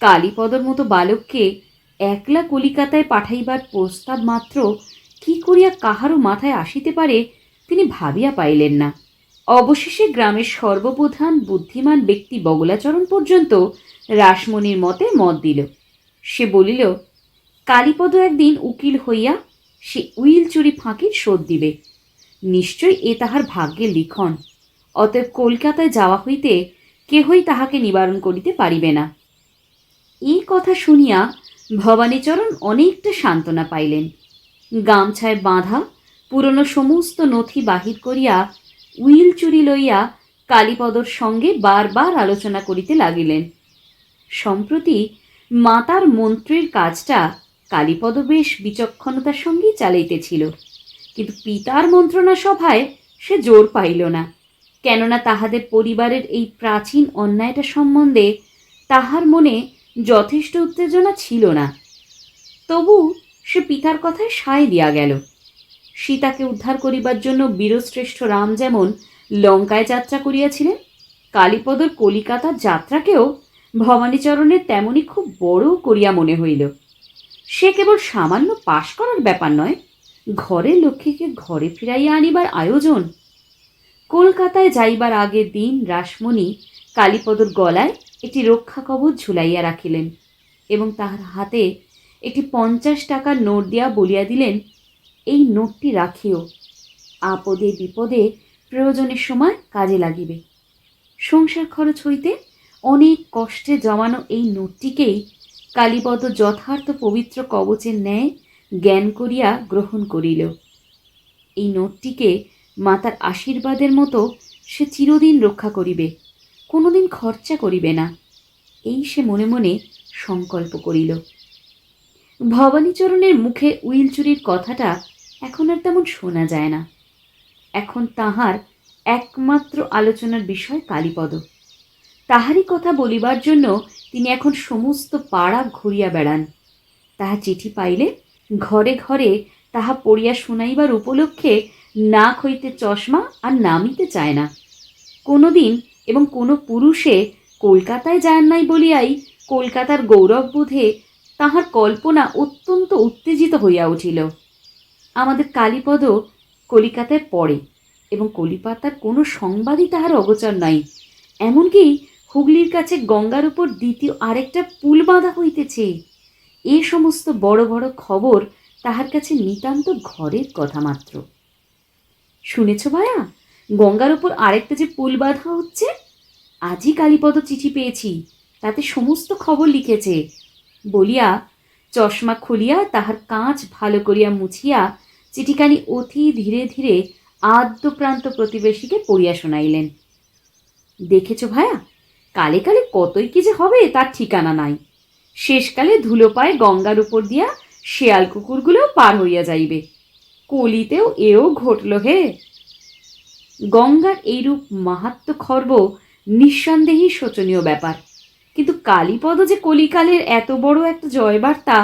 S1: কালীপদর মতো বালককে একলা কলিকাতায় পাঠাইবার প্রস্তাব মাত্র কি করিয়া কাহারও মাথায় আসিতে পারে তিনি ভাবিয়া পাইলেন না। অবশেষে গ্রামের সর্বপ্রধান বুদ্ধিমান ব্যক্তি বগলাচরণ পর্যন্ত রাসমণির মতে মত দিল। সে বলিল, কালীপদ একদিন উকিল হইয়া সে উইল চুরি ফাঁকির শোধ দিবে, নিশ্চয় এ তাহার ভাগ্যের লিখন, অতএব কলকাতায় যাওয়া হইতে কেহই তাহাকে নিবারণ করিতে পারিবে না। এই কথা শুনিয়া ভবানীচরণ অনেকটা সান্ত্বনা পাইলেন। গামছায় বাঁধা পুরনো সমস্ত নথি বাহির করিয়া উইল চুরি লইয়া কালীপদর সঙ্গে বারবার আলোচনা করিতে লাগিলেন। সম্প্রতি মাতার মন্ত্রীর কাজটা কালীপদ বেশ বিচক্ষণতার সঙ্গেই চালাইতেছিল, কিন্তু পিতার মন্ত্রণা সভায় সে জোর পাইল না, কেননা তাহাদের পরিবারের এই প্রাচীন অন্যায়টা সম্বন্ধে তাহার মনে যথেষ্ট উত্তেজনা ছিল না। তবু সে পিতার কথায় সায় দিয়া গেল। সীতাকে উদ্ধার করিবার জন্য বীরশ্রেষ্ঠ রাম যেমন লঙ্কায় যাত্রা করিয়াছিলেন, কালীপদর কলিকাতার যাত্রাকেও ভবানীচরণের তেমনি খুব বড় করিয়া মনে হইল। সে কেবল সামান্য পাশ করার ব্যাপার নয়, ঘরের লক্ষ্মীকে ঘরে ফিরাইয়া আনিবার আয়োজন। কলকাতায় যাইবার আগের দিন রাসমণি কালীপদর গলায় একটি রক্ষা কবচ ঝুলাইয়া রাখিলেন, এবং তাহার হাতে একটি 50 টাকার নোট দিয়া বলিয়া দিলেন, এই নোটটি রাখিও, আপদে বিপদে প্রয়োজনের সময় কাজে লাগিবে। সংসার খরচ হইতে অনেক কষ্টে জমানো এই নোটটিকেই কালীপদ যথার্থ পবিত্র কবচের ন্যায় জ্ঞান করিয়া গ্রহণ করিল। এই নোটটিকে মাতার আশীর্বাদের মতো সে চিরদিন রক্ষা করিবে, কোনোদিন খরচা করিবে না, এই সে মনে মনে সংকল্প করিল। ভবানীচরণের মুখে উইল চুরির কথাটা এখন আর তেমন শোনা যায় না। এখন তাহার একমাত্র আলোচনার বিষয় কালীপদ। তাহারই কথা বলিবার জন্য তিনি এখন সমস্ত পাড়া ঘুরিয়া বেড়ান। তাহা চিঠি পাইলে ঘরে ঘরে তাহা পড়িয়া শুনাইবার উপলক্ষে নাক হইতে চশমা আর নামিতে চায় না। কোনোদিন এবং কোনো পুরুষে কলকাতায় যান নাই বলিয়াই কলকাতার গৌরববোধে তাহার কল্পনা অত্যন্ত উত্তেজিত হইয়া উঠিল। আমাদের কালীপদ কলিকাতায় পড়ে এবং কলিকাতার কোনো সংবাদই তাহার অগোচর নাই। এমনকি হুগলির কাছে গঙ্গার উপর দ্বিতীয় আরেকটা পুল বাঁধা হইতেছে, এ সমস্ত বড় বড় খবর তাহার কাছে নিতান্ত ঘরের কথা মাত্র। শুনেছ ভায়া, গঙ্গার উপর আরেকটা যে পুল বাঁধা হচ্ছে, আজই কালীপদ চিঠি পেয়েছি, তাতে সমস্ত খবর লিখেছে বলিয়া চশমা খুলিয়া তাহার কাঁচ ভালো করিয়া মুছিয়া চিঠিখানি অতি ধীরে ধীরে আদ্যপ্রান্ত প্রতিবেশীকে পড়িয়া শোনাইলেন। দেখেছ ভায়া, কালে কালে কতই কি যে হবে তার ঠিকানা নাই। শেষকালে ধুলো পায়ে গঙ্গার উপর দিয়া শেয়াল কুকুরগুলোও পার হইয়া যাইবে। কলিতেও এও ঘটল হে। গঙ্গার এইরূপ মাহাত্ম খর্ব নিঃসন্দেহী শোচনীয় ব্যাপার, কিন্তু কালীপদ যে কলিকালের এত বড় একটা জয়বার্তা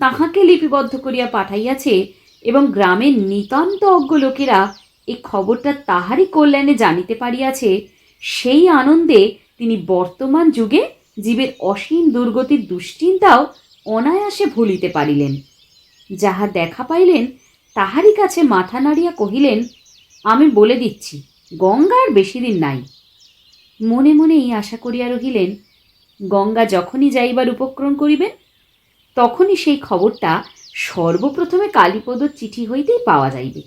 S1: তাহাকে লিপিবদ্ধ করিয়া পাঠাইয়াছে এবং গ্রামের নিতান্ত অজ্ঞ লোকেরা এই খবরটা তাহারই কল্যাণে জানিতে পারিয়াছে, সেই আনন্দে তিনি বর্তমান যুগে জীবের অসীম দুর্গতির দুশ্চিন্তাও অনায়াসে ভুলিতে পারিলেন। যাহা দেখা পাইলেন তাহারই কাছে মাথা নাড়িয়া কহিলেন, আমি বলে দিচ্ছি, গঙ্গার বেশি দিন নাই। মনে মনেই আশা করিয়া রহিলেন, গঙ্গা যখনই যাইবার উপক্রম করিবেন তখনই সেই খবরটা সর্বপ্রথমে কালীপদর চিঠি হইতেই পাওয়া যাইবে।